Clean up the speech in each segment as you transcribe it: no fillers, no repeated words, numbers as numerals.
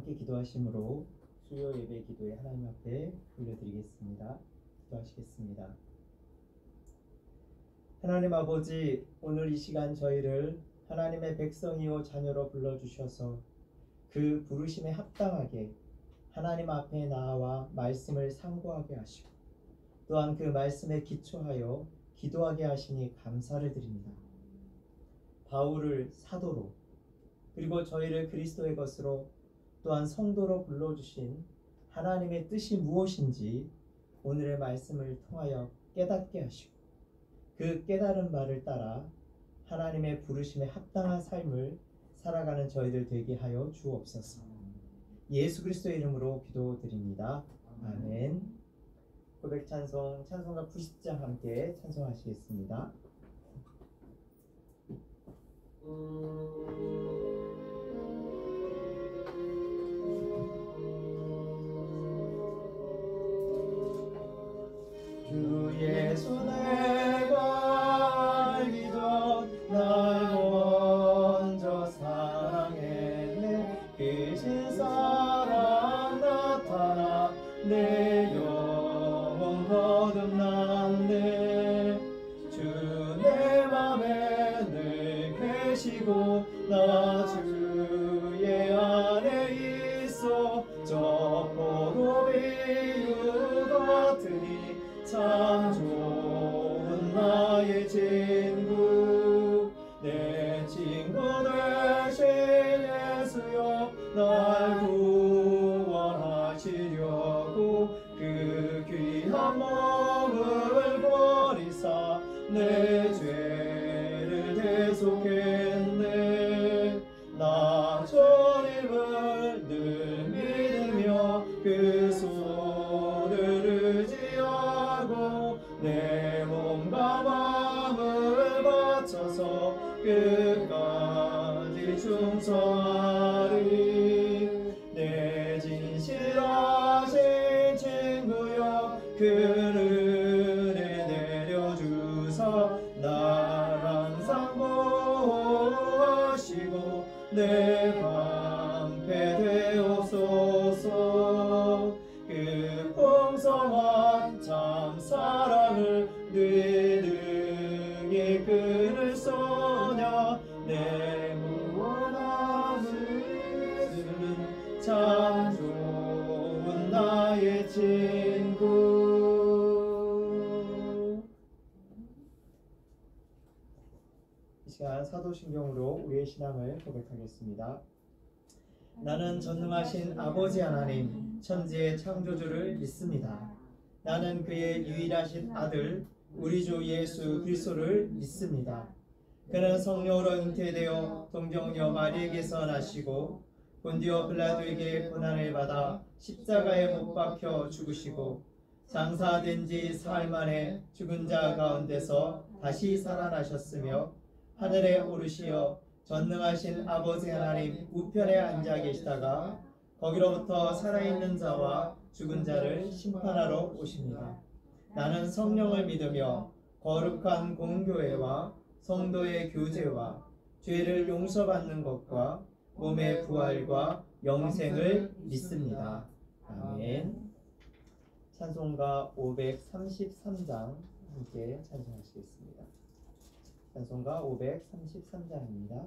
함께 기도하심으로 수요 예배 기도에 하나님 앞에 올려드리겠습니다. 기도하시겠습니다. 하나님 아버지, 오늘 이 시간 저희를 하나님의 백성이요 자녀로 불러주셔서 그 부르심에 합당하게 하나님 앞에 나아와 말씀을 상고하게 하시고 또한 그 말씀에 기초하여 기도하게 하시니 감사를 드립니다. 바울을 사도로 그리고 저희를 그리스도의 것으로 또한 성도로 불러주신 하나님의 뜻이 무엇인지 오늘의 말씀을 통하여 깨닫게 하시고 그 깨달은 말을 따라 하나님의 부르심에 합당한 삶을 살아가는 저희들 되게 하여 주옵소서. 예수 그리스도의 이름으로 기도드립니다. 아멘. 고백 찬송 찬송가 90장 함께 찬송하시겠습니다. 주의 손에 걸기 전 날 먼저 사랑했네. 크신 사랑 나타나 내 영혼 거듭났네. 주 내 맘에 늘 계시고 나 주의 안에 있어. 저 포도 비유 같으니 참 좋은 나의 친구. 내 친구 되신 예수여 날 구원하시려고 그 귀한 몸을 버리사 내 죄를 대속했네. 나 주님을 늘 믿으며 그 손을 의지하고 내 몸과 마음을 바쳐서 끝까지 충성하리. 내 진실하신 친구여 그 은혜 내려주사 날 항상 보호하시고 내 방패 되옵소서. 그 풍성한 참 사랑을 뇌등에 그를 쏘냐. 내 무원함을 참 좋은 나의 친구. 이 시간 사도신경으로 우리의 신앙을 고백하겠습니다. 나는 전능하신 아버지 하나님 천지의 창조주를 믿습니다. 나는 그의 유일하신 아들 우리 주 예수 그리스도를 믿습니다. 그는 성령으로 잉태되어 동정녀 마리에게서 나시고 본디오 빌라도에게 고난을 받아 십자가에 못 박혀 죽으시고 장사된 지 사흘 만에 죽은 자 가운데서 다시 살아나셨으며 하늘에 오르시어 전능하신 아버지 하나님 우편에 앉아 계시다가 거기로부터 살아있는 자와 죽은 자를 심판하러 오십니다. 나는 성령을 믿으며 거룩한 공교회와 성도의 교제와 죄를 용서받는 것과 몸의 부활과 영생을 믿습니다. 아멘. 찬송가 533장 함께 찬송하시겠습니다. 찬송가 533장입니다.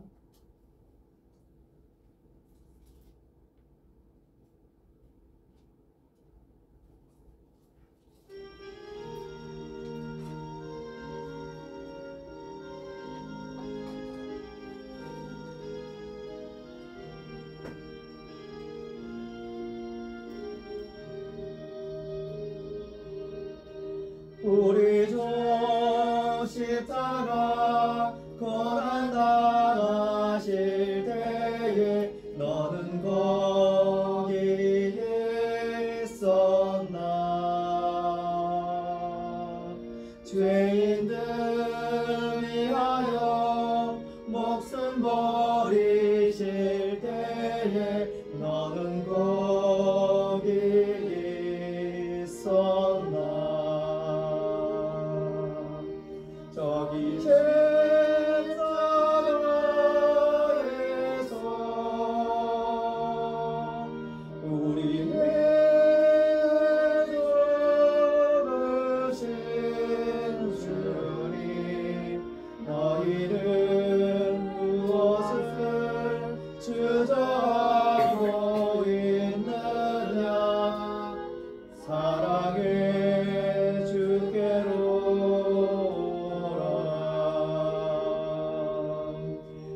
우리 주 십자가 고난 당하실 때에 너는 거기에 있었나. 죄인들 위하여 목숨 버리실 때에 너는 거기에 있었나. 너희는 무엇을 주저하고 있느냐 사랑의 주께로 오라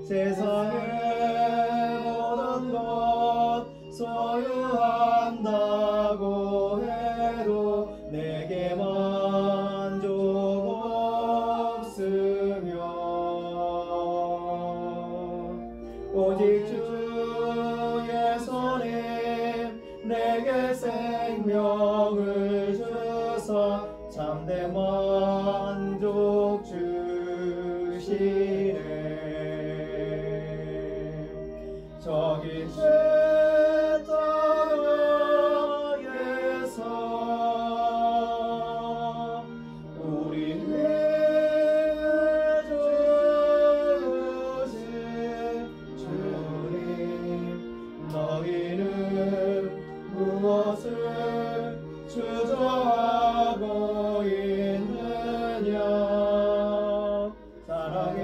세상의 모든 것 소유한다고 해도 내게 만족 없으며 오직 주의 손님 내게 생명을 주사 참된 만족 주시네 저기 십자가에서 우리 위해 주신 주님 너희는 무엇을 주저하고 있느냐 사랑의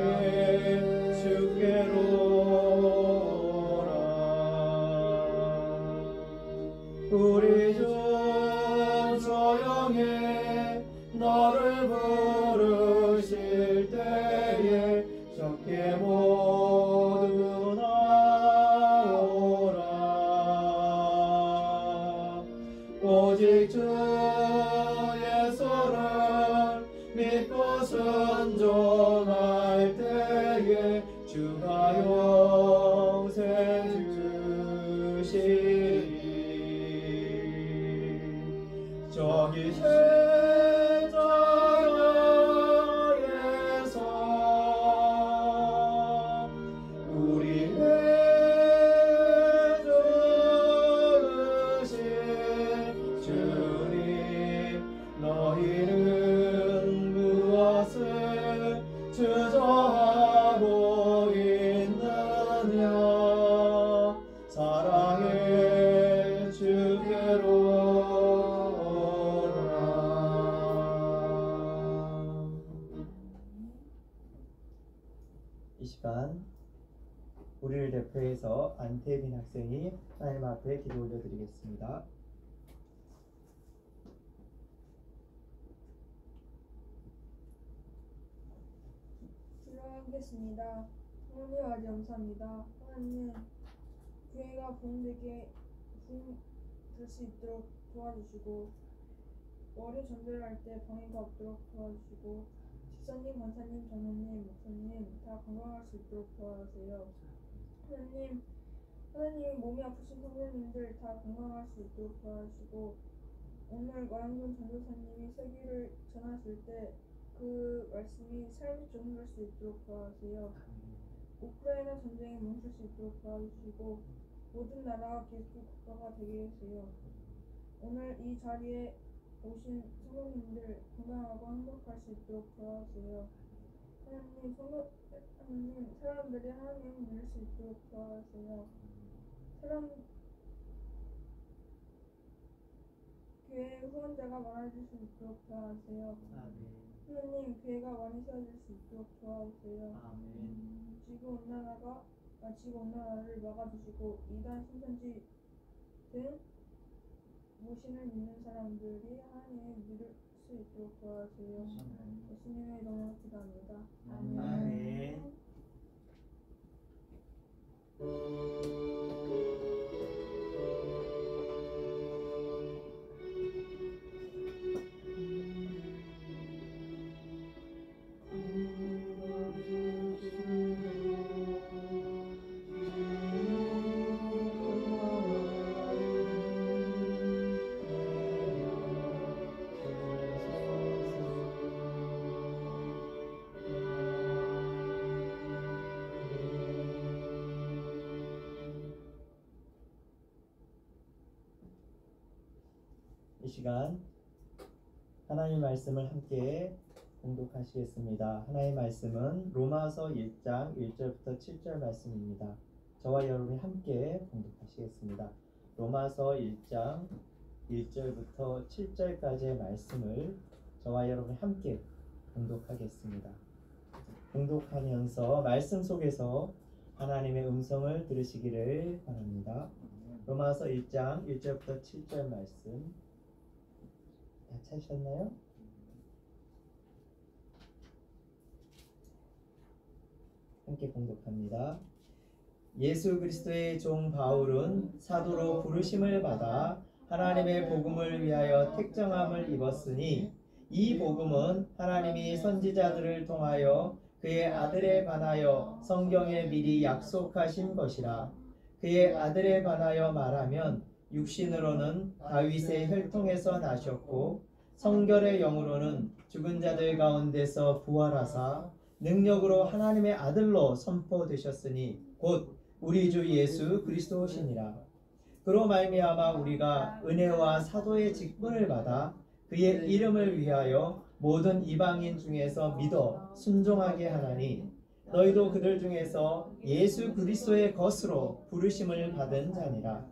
주께로 우리 주 조용히 너를 부르실 때에 적게 모두 나오라 오직 주의 손을 믿고 순종할 때에 주가 영생 주시리 저기 십자가에서 우리 위해 주신 주님 너희는 무엇을 주저하고 있느냐 사랑의 주께로 이 시간 우리를 대표해서 안태빈 학생이 하나님 앞에 기도 올려드리겠습니다. 기도하겠습니다. 하나님 아버지 감사합니다. 하나님 교회가 부흥될 수 있도록 도와주시고 머리 전달할 때 방해가 없도록 도와주시고 집사님, 권사님, 장로님, 목사님 다 건강할 수 있도록 도와주세요. 하나님 몸이 아프신 성도님들 다 건강할 수 있도록 도와주시고 오늘 마영준 전도사님이 세기를 전하실 때 그 말씀이 삶이 적응할 수 있도록 도와주세요. 우크라이나 전쟁이 멈출 수 있도록 도와주시고 모든 나라가 그리스도 국가가 되게 해주세요. 오늘 이 자리에 오신 성도님들 건강하고 행복할 수 있도록 도와주세요. 하나님 사람들이 하나님을 믿을 수 있도록 도와주세요. 교회에 후원자가 많아질 수 있도록 도와주세요. 하나님 교회가 많이 세워질 수 있도록 도와주세요. 지구온난화를 막아주시고 이단 신천지 등 무신을 믿는 사람들이 하나님을 믿을 수 있도록 도와주세요. 예수님의 이름으로 기도합니다. 아멘. 이 시간 하나님 말씀을 함께 공독하시겠습니다. 하나님 말씀은 로마서 1장 1절부터 7절 말씀입니다. 저와 여러분이 함께 공독하시겠습니다. 로마서 1장 1절부터 7절까지의 말씀을 저와 여러분이 함께 공독하겠습니다. 봉독하면서 말씀 속에서 하나님의 음성을 들으시기를 바랍니다. 로마서 1장 1절부터 7절 말씀 다 찾으셨나요? 함께 봉독합니다. 예수 그리스도의 종 바울은 사도로 부르심을 받아 하나님의 복음을 위하여 택정함을 입었으니 이 복음은 하나님이 선지자들을 통하여 그의 아들에 관하여 성경에 미리 약속하신 것이라. 그의 아들에 관하여 말하면 육신으로는 다윗의 혈통에서 나셨고 성결의 영으로는 죽은 자들 가운데서 부활하사 능력으로 하나님의 아들로 선포되셨으니 곧 우리 주 예수 그리스도시니라. 그로 말미암아 우리가 은혜와 사도의 직분을 받아 그의 이름을 위하여 모든 이방인 중에서 믿어 순종하게 하나니 너희도 그들 중에서 예수 그리스도의 것으로 부르심을 받은 자니라.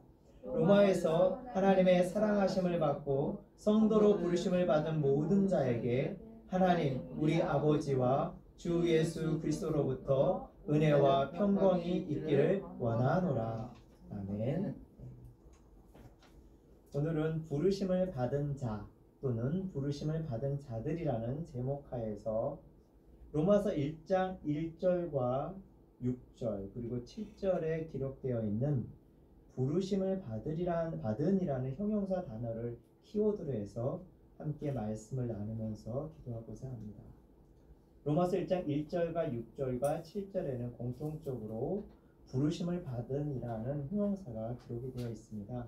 로마에서 하나님의 사랑하심을 받고 성도로 부르심을 받은 모든 자에게 하나님 우리 아버지와 주 예수 그리스도로부터 은혜와 평강이 있기를 원하노라. 아멘. 오늘은 부르심을 받은 자 또는 부르심을 받은 자들이라는 제목하에서 로마서 1장 1절과 6절 그리고 7절에 기록되어 있는 부르심을 받은이라는 형용사 단어를 키워드로 해서 함께 말씀을 나누면서 기도하고자 합니다. 로마서 1장 1절과 6절과 7절에는 공통적으로 부르심을 받은이라는 형용사가 기록이 되어 있습니다.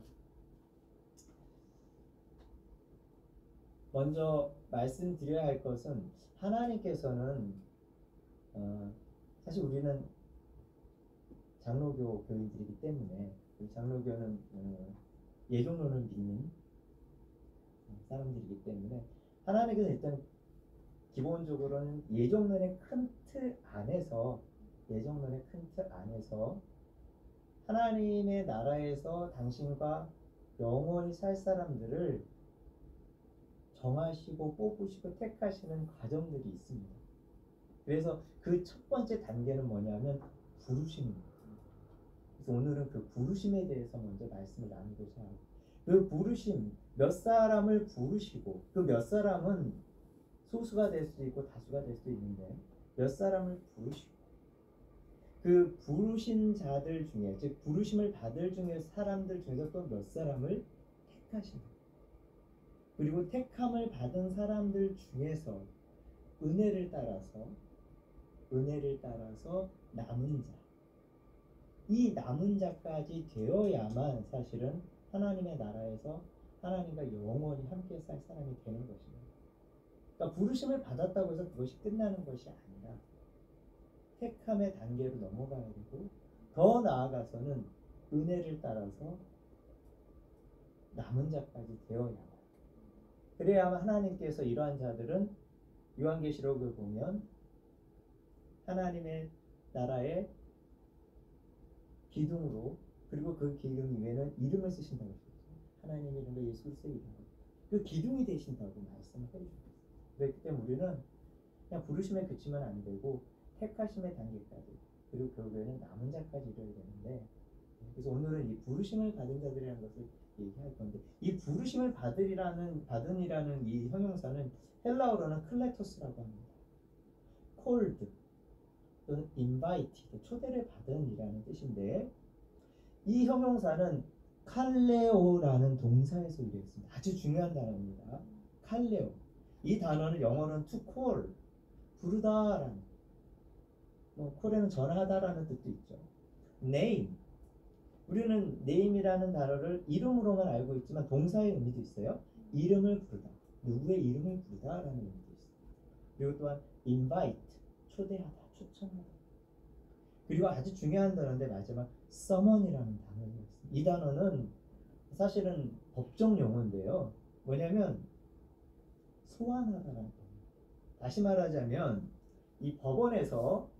먼저 말씀드려야 할 것은 하나님께서는 사실 우리는 장로교 교인들이기 때문에 장로교는 예종론을 믿는 사람들이기 때문에 하나님께서 일단 기본적으로는 예종론의 큰 틀 안에서 하나님의 나라에서 당신과 영원히 살 사람들을 정하시고 뽑으시고 택하시는 과정들이 있습니다. 그래서 그 첫 번째 단계는 뭐냐면 부르심입니다. 그래서 오늘은 그 부르심에 대해서 먼저 말씀을 나누고자 합니다. 그 부르심, 몇 사람을 부르시고 그 몇 사람은 소수가 될 수도 있고 다수가 될 수도 있는데 몇 사람을 부르시고 그 부르신 자들 중에 즉 부르심을 받을 중에 사람들 중에서 또 몇 사람을 택하십니다. 그리고 택함을 받은 사람들 중에서 은혜를 따라서 남은 자, 이 남은 자까지 되어야만 사실은 하나님의 나라에서 하나님과 영원히 함께 살 사람이 되는 것입니다. 그러니까 부르심을 받았다고 해서 그것이 끝나는 것이 아니라 택함의 단계로 넘어가야 되고 더 나아가서는 은혜를 따라서 남은 자까지 되어야만. 그래야만 하나님께서 이러한 자들은 요한계시록을 보면 하나님의 나라의 기둥으로 그리고 그 기둥 위에는 이름을 쓰신다고 했죠. 하나님의 이름과 예수 그리스도의 이름. 그 기둥이 되신다고 말씀을 해주셨어요. 그렇기 때문에 우리는 그냥 부르심에 그치면 안 되고 택하심의 단계까지 그리고 결국에는 남은 자까지 이뤄야 되는데 그래서 오늘은 이 부르심을 받은 자들이라는 것을 얘기할 건데 이 부르심을 받은이라는 이 형용사는 헬라어로는 클레토스라고 합니다. called 또는 invited 초대를 받은이라는 뜻인데 이 형용사는 칼레오라는 동사에서 유래했습니다. 아주 중요한 단어입니다. 칼레오. 이 단어는 영어로는 to call 부르다라는 call에는 전하다라는 뜻도 있죠. name 우리는 name이라는 단어를 이름으로만 알고 있지만 동사의 의미도 있어요. 이름을 부르다. 누구의 이름을 부르다라는 의미도 있어요. 그리고 또한 invite 초대하다, 초청하다. 그리고 아주 중요한 단어인데 마지막 summon이라는 단어가 있습니다. 이 단어는 사실은 법정 용어인데요. 뭐냐면 소환하다라는 겁니다. 다시 말하자면 이 법원에서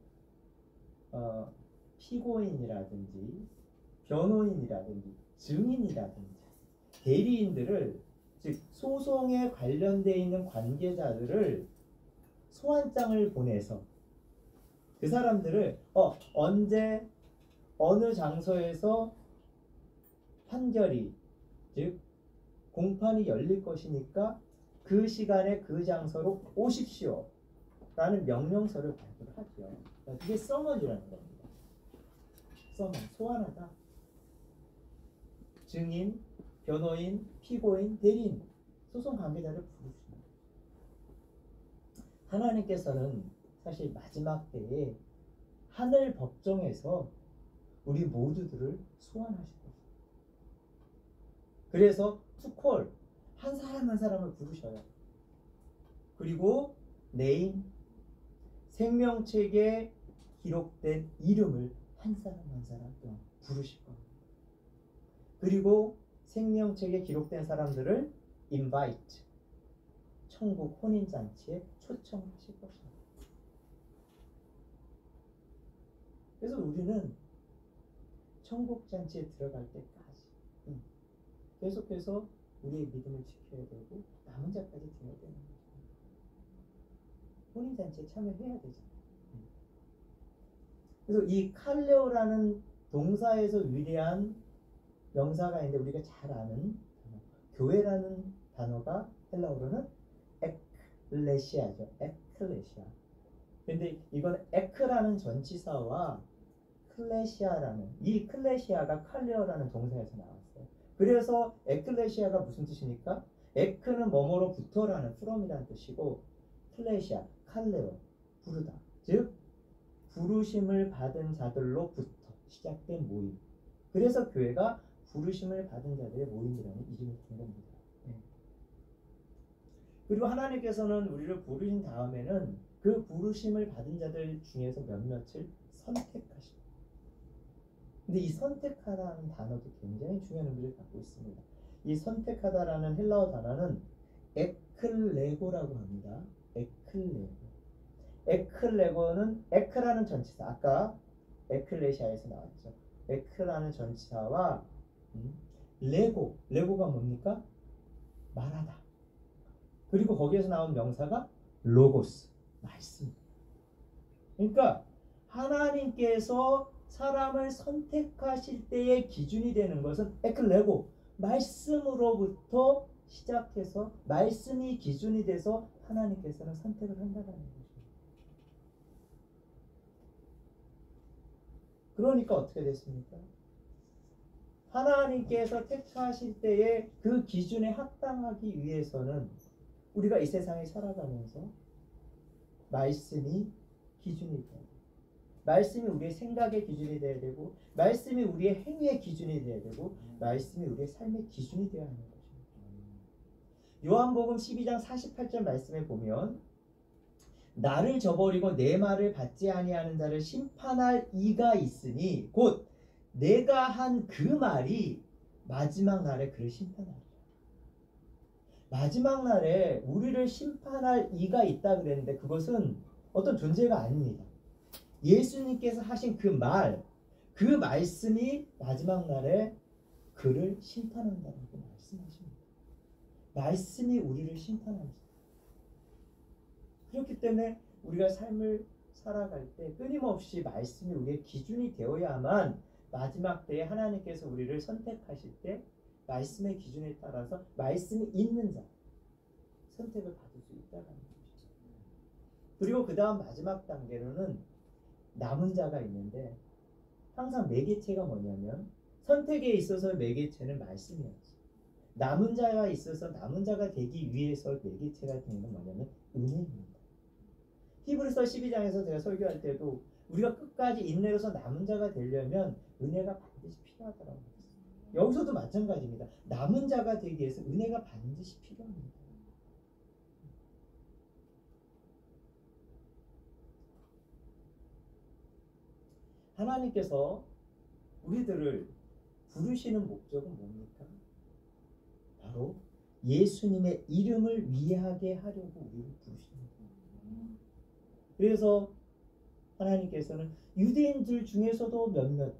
피고인이라든지 변호인이라든지 증인이라든지 대리인들을 즉 소송에 관련되어 있는 관계자들을 소환장을 보내서 그 사람들을 언제 어느 장소에서 판결이 즉 공판이 열릴 것이니까 그 시간에 그 장소로 오십시오 라는 명령서를 발표를 하죠. 그게 서먼이라는 겁니다. 서먼, 소환하다. 증인, 변호인, 피고인, 대리인, 소송 관계자를 부르십니다. 하나님께서는 사실 마지막 때에 하늘 법정에서 우리 모두들을 소환하실 거예요. 그래서 투콜, 한 사람 한 사람을 부르셔요. 그리고 네임, 생명책에 기록된 이름을 한 사람 한 사람 또 부르실 겁니다. 그리고 생명책에 기록된 사람들을 invite, 천국 혼인잔치에 초청하실 것입니다. 그래서 우리는 천국 잔치에 들어갈 때까지 계속해서 우리의 믿음을 지켜야 되고 남은 자까지 지켜야 되는 거죠. 혼인잔치에 참여해야 되잖아요. 그래서 이 칼레오라는 동사에서 위대한 명사가 있는데 우리가 잘 아는 단어, 교회라는 단어가 헬라어로는 에클레시아죠. 에클레시아. 근데 이건 에크라는 전치사와 클레시아라는 이 클레시아가 칼레오라는 동사에서 나왔어요. 그래서 에클레시아가 무슨 뜻입니까? 에크는 뭐뭐로부터라는 from이라는 뜻이고 클레시아, 칼레오, 부르다. 즉 부르심을 받은 자들로부터 시작된 모임. 그래서 교회가 부르심을 받은 자들의 모임이라는 이름을 준 겁니다. 그리고 하나님께서는 우리를 부르신 다음에는 그 부르심을 받은 자들 중에서 몇몇을 선택하십니다. 근데 이 선택하다는 단어도 굉장히 중요한 의미를 갖고 있습니다. 이 선택하다라는 헬라어 단어는 에클레고라고 합니다. 에클레고. 에클레고는 에크라는 전치사, 아까 에클레시아에서 나왔죠. 에크라는 전치사와 레고가 뭡니까? 말하다. 그리고 거기에서 나온 명사가 로고스, 말씀. 그러니까 하나님께서 사람을 선택하실 때의 기준이 되는 것은 에클레고, 말씀으로부터 시작해서 말씀이 기준이 돼서 하나님께서는 선택을 한다는 거죠. 그러니까 어떻게 됐습니까? 하나님께서 택하실 때에 그 기준에 합당하기 위해서는 우리가 이 세상에 살아가면서 말씀이 기준이 돼야 돼요. 말씀이 우리의 생각의 기준이 돼야 되고, 말씀이 우리의 행위의 기준이 돼야 되고, 말씀이 우리의 삶의 기준이 되어야 하는 것입니다. 요한복음 12장 48절 말씀에 보면 나를 저버리고 내 말을 받지 아니하는 자를 심판할 이가 있으니 곧 내가 한 그 말이 마지막 날에 그를 심판하리라. 마지막 날에 우리를 심판할 이가 있다 그랬는데 그것은 어떤 존재가 아닙니다. 예수님께서 하신 그 말, 그 말씀이 마지막 날에 그를 심판한다고 말씀하십니다. 말씀이 우리를 심판합니다. 그렇기 때문에 우리가 삶을 살아갈 때 끊임없이 말씀이 우리의 기준이 되어야만 마지막 때에 하나님께서 우리를 선택하실 때 말씀의 기준에 따라서 말씀이 있는 자 선택을 받을 수 있다는 것이죠. 그리고 그 다음 마지막 단계로는 남은 자가 있는데 항상 매개체가 뭐냐면 선택에 있어서 매개체는 말씀이었지. 남은 자가 있어서 남은 자가 되기 위해서 매개체가 되는 건 뭐냐면 은혜입니다. 히브리서 12장에서 제가 설교할 때도 우리가 끝까지 인내로서 남은 자가 되려면 은혜가 반드시 필요하다고 했어요. 여기서도 마찬가지입니다. 남은 자가 되기 위해서 은혜가 반드시 필요합니다. 하나님께서 우리들을 부르시는 목적은 뭡니까? 바로 예수님의 이름을 위하게 하려고 우리를 부르시는 거예요. 그래서 하나님께서는 유대인들 중에서도 몇몇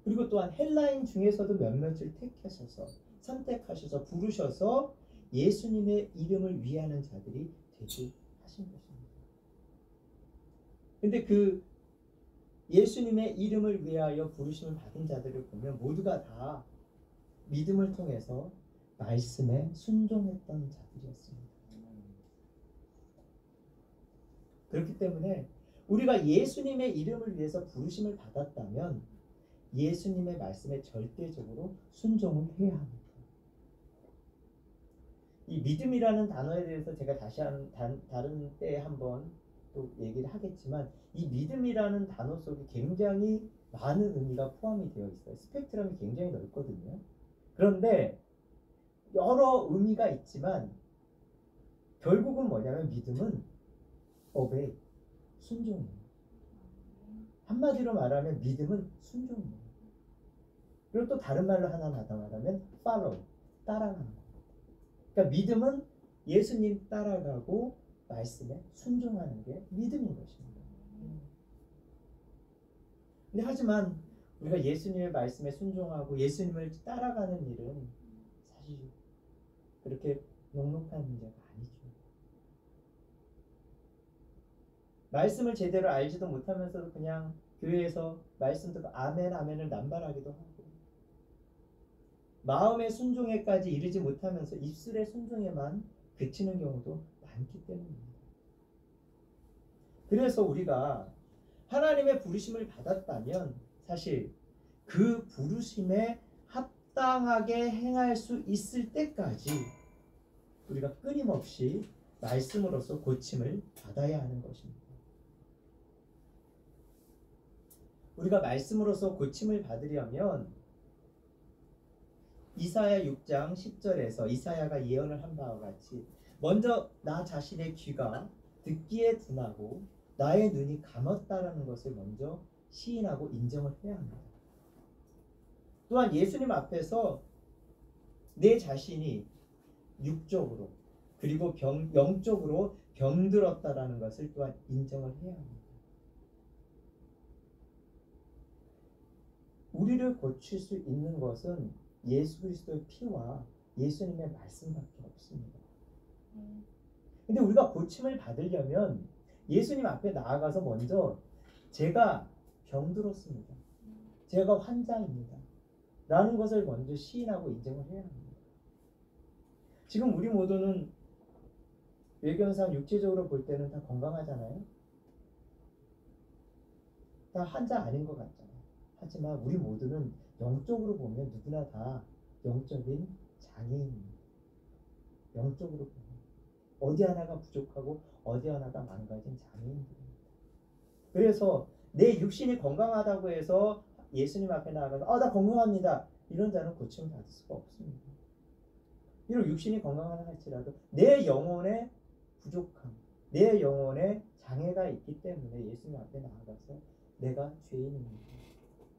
그리고 또한 헬라인 중에서도 몇몇을 택하셔서 선택하셔서 부르셔서 예수님의 이름을 위하는 자들이 되게 하신 것입니다. 근데 그 예수님의 이름을 위하여 부르심을 받은 자들을 보면 모두가 다 믿음을 통해서 말씀에 순종했던 자들이었습니다. 그렇기 때문에 우리가 예수님의 이름을 위해서 부르심을 받았다면 예수님의 말씀에 절대적으로 순종을 해야 합니다. 이 믿음이라는 단어에 대해서 제가 다시 다른 때에 한번 또 얘기를 하겠지만 이 믿음이라는 단어 속에 굉장히 많은 의미가 포함이 되어 있어요. 스펙트럼이 굉장히 넓거든요. 그런데 여러 의미가 있지만 결국은 뭐냐면 믿음은 obey, 순종이에요. 한마디로 말하면 믿음은 순종이에요. 그리고 또 다른 말로 하나 말하면 follow, 따라가는 거예요. 그러니까 믿음은 예수님 따라가고 말씀에 순종하는 게 믿음인 것입니다. 근데 하지만 우리가 예수님의 말씀에 순종하고 예수님을 따라가는 일은 사실 그렇게 녹록한 문제가 아니죠. 말씀을 제대로 알지도 못하면서도 그냥 교회에서 말씀 듣고 아멘 아멘을 남발하기도 하고 마음의 순종에까지 이르지 못하면서 입술의 순종에만 그치는 경우도 많기 때문입니다. 그래서 우리가 하나님의 부르심을 받았다면 사실 그 부르심에 합당하게 행할 수 있을 때까지 우리가 끊임없이 말씀으로서 고침을 받아야 하는 것입니다. 우리가 말씀으로서 고침을 받으려면 이사야 6장 10절에서 이사야가 예언을 한 바와 같이 먼저 나 자신의 귀가 듣기에 둔하고 나의 눈이 감았다라는 것을 먼저 시인하고 인정을 해야 합니다. 또한 예수님 앞에서 내 자신이 육적으로 그리고 영적으로 병들었다라는 것을 또한 인정을 해야 합니다. 우리를 고칠 수 있는 것은 예수 그리스도의 피와 예수님의 말씀밖에 없습니다. 근데 우리가 고침을 받으려면 예수님 앞에 나아가서 먼저 제가 병들었습니다. 제가 환자입니다. 라는 것을 먼저 시인하고 인정을 해야 합니다. 지금 우리 모두는 외견상 육체적으로 볼 때는 다 건강하잖아요. 다 환자 아닌 것 같잖아요. 하지만 우리 모두는 영적으로 보면 누구나 다 영적인 장애인입니다. 영적으로 보면 어디 하나가 부족하고 어디 하나가 망가진 장애인들입니다. 그래서 내 육신이 건강하다고 해서 예수님 앞에 나아가서 나 건강합니다. 이런 자는 고침을 받을 수가 없습니다. 비록 육신이 건강하다 할지라도 내 영혼의 부족함, 내 영혼의 장애가 있기 때문에 예수님 앞에 나아가서 내가 죄인입니다.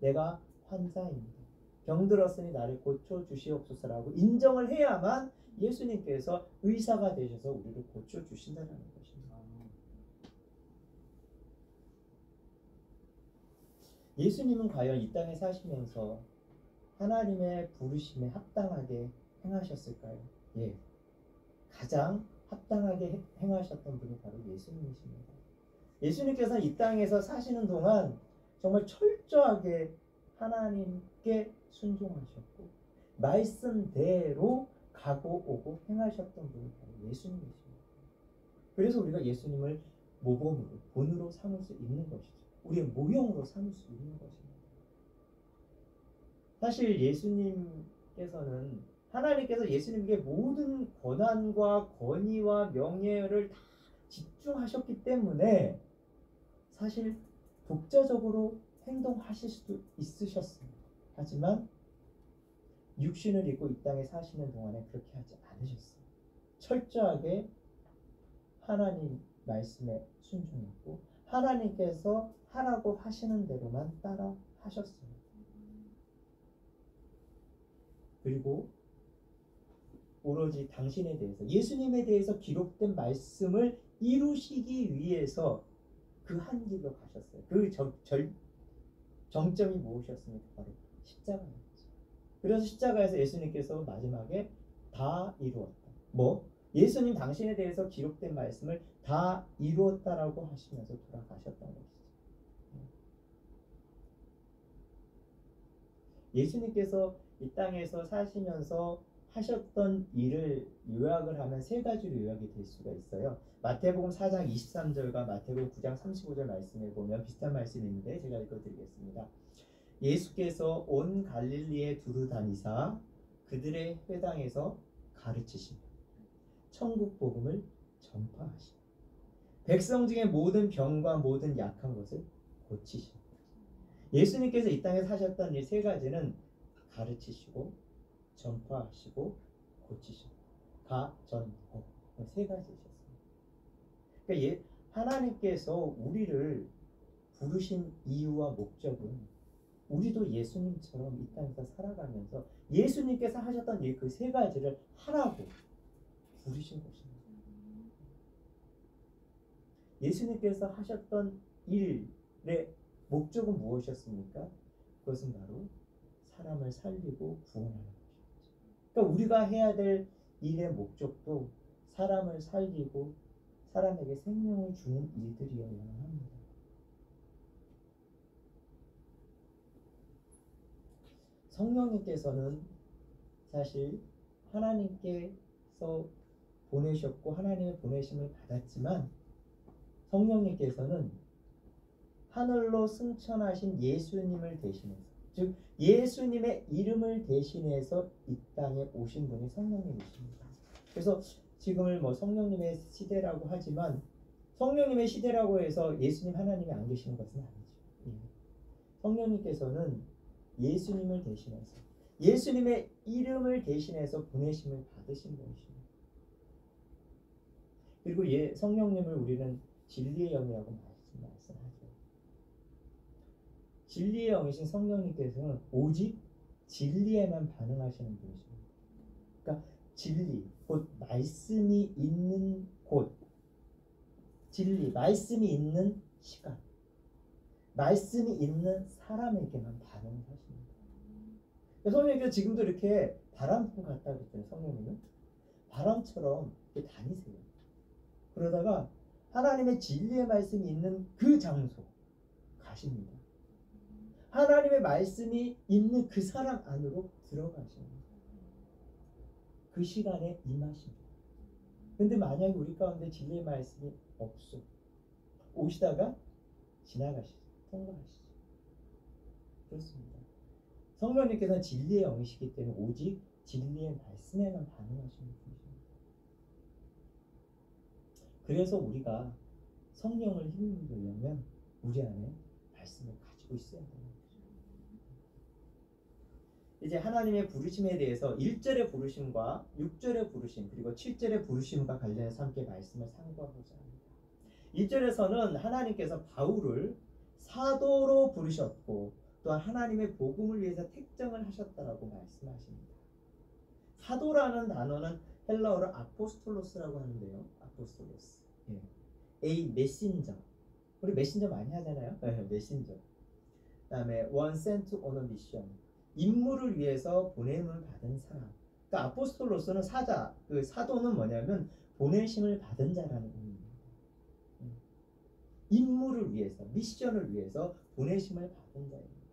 내가 환자입니다. 병들었으니 나를 고쳐 주시옵소서라고 인정을 해야만 예수님께서 의사가 되셔서 우리를 고쳐 주신다는 것입니다. 예수님은 과연 이 땅에 사시면서 하나님의 부르심에 합당하게 행하셨을까요? 예, 가장 합당하게 행하셨던 분이 바로 예수님이십니다. 예수님께서 이 땅에서 사시는 동안 정말 철저하게 하나님께 순종하셨고 말씀대로 가고 오고 행하셨던 분이 바로 예수님이십니다. 그래서 우리가 예수님을 모범으로 본으로 삼을 수 있는 것이죠. 우리의 모형으로 삼을 수 있는 것입니다. 사실 예수님께서는 하나님께서 예수님에게 모든 권한과 권위와 명예를 다 집중하셨기 때문에 사실 독자적으로 행동하실 수도 있으셨습니다. 하지만 육신을 입고 이 땅에 사시는 동안에 그렇게 하지 않으셨어요. 철저하게 하나님 말씀에 순종했고 하나님께서 하라고 하시는 대로만 따라 하셨어요. 그리고 오로지 당신에 대해서 예수님에 대해서 기록된 말씀을 이루시기 위해서 그 한 길로 가셨어요. 그 정점이 무엇이었습니까? 바로 십자가였죠. 그래서 십자가에서 예수님께서 마지막에 다 이루었다. 예수님 당신에 대해서 기록된 말씀을 다 이루었다라고 하시면서 돌아가셨던 것이죠. 예수님께서 이 땅에서 사시면서 하셨던 일을 요약을 하면 세 가지로 요약이 될 수가 있어요. 마태복음 4장 23절과 마태복음 9장 35절 말씀에 보면 비슷한 말씀이 있는데 제가 읽어드리겠습니다. 예수께서 온 갈릴리에 두루 다니사 그들의 회당에서 가르치시며 천국 복음을 전파하시며 백성 중에 모든 병과 모든 약한 것을 고치시며. 예수님께서 이 땅에 사셨던 이 세 가지는 가르치시고 전파하시고 고치시고 가전법 세 가지셨습니다. 그러니까 하나님께서 우리를 부르신 이유와 목적은 우리도 예수님처럼 이 땅에서 살아가면서 예수님께서 하셨던 그 세 가지를 하라고 부르신 것입니다. 예수님께서 하셨던 일의 목적은 무엇이었습니까? 그것은 바로 사람을 살리고 구원하는 것입니다. 그러니까 우리가 해야 될 일의 목적도 사람을 살리고 사람에게 생명을 주는 일들이어야 합니다. 성령님께서는 사실 하나님께서 보내셨고 하나님의 보내심을 받았지만 성령님께서는 하늘로 승천하신 예수님을 대신해서, 즉 예수님의 이름을 대신해서 이 땅에 오신 분이 성령님이십니다. 그래서 지금을 성령님의 시대라고 하지만 성령님의 시대라고 해서 예수님 하나님이 안 계시는 것은 아니죠. 성령님께서는 예수님을 대신해서 예수님의 이름을 대신해서 보내심을 받으신 분이십니다. 그리고 성령님을 우리는 진리의 영이라고 말씀하죠. 진리의 영이신 성령님께서는 오직 진리에만 반응하시는 분이십니다. 그러니까 진리, 곧 말씀이 있는 곳, 진리, 말씀이 있는 시간, 말씀이 있는 사람에게만 반응하십니다. 성령님께서 지금도 이렇게 바람풍 같다고 했잖아요. 성령님은 바람처럼 다니세요. 그러다가 하나님의 진리의 말씀이 있는 그 장소 가십니다. 하나님의 말씀이 있는 그 사람 안으로 들어가십니다. 그 시간에 임하십니다. 근데 만약에 우리 가운데 진리의 말씀이 없어 오시다가 지나가시죠. 통과하시죠. 그렇습니다. 성령님께서는 진리의 영이시기 때문에 오직 진리의 말씀에만 반응하시는 분이십니다. 그래서 우리가 성령을 힘입으려면 우리 안에 말씀을 가지고 있어야 되는 거죠. 이제 하나님의 부르심에 대해서 1절의 부르심과 6절의 부르심 그리고 7절의 부르심과 관련해서 함께 말씀을 상고하고자 합니다. 1절에서는 하나님께서 바울을 사도로 부르셨고 또한 하나님의 복음을 위해서 택정을 하셨다라고 말씀하십니다. 사도라는 단어는 헬라어로 아포스톨로스라고 하는데요. 아포스톨로스. A 메신저. 우리 메신저 많이 하잖아요. 메신저. 그다음에 one sent on a mission. 임무를 위해서 보냄을 받은 사람. 그러니까 아포스톨로스는 사자. 그 사도는 뭐냐면 보내심을 받은 자라는 의미입니다. 임무를 위해서, 미션을 위해서 보내심을 받은 자입니다.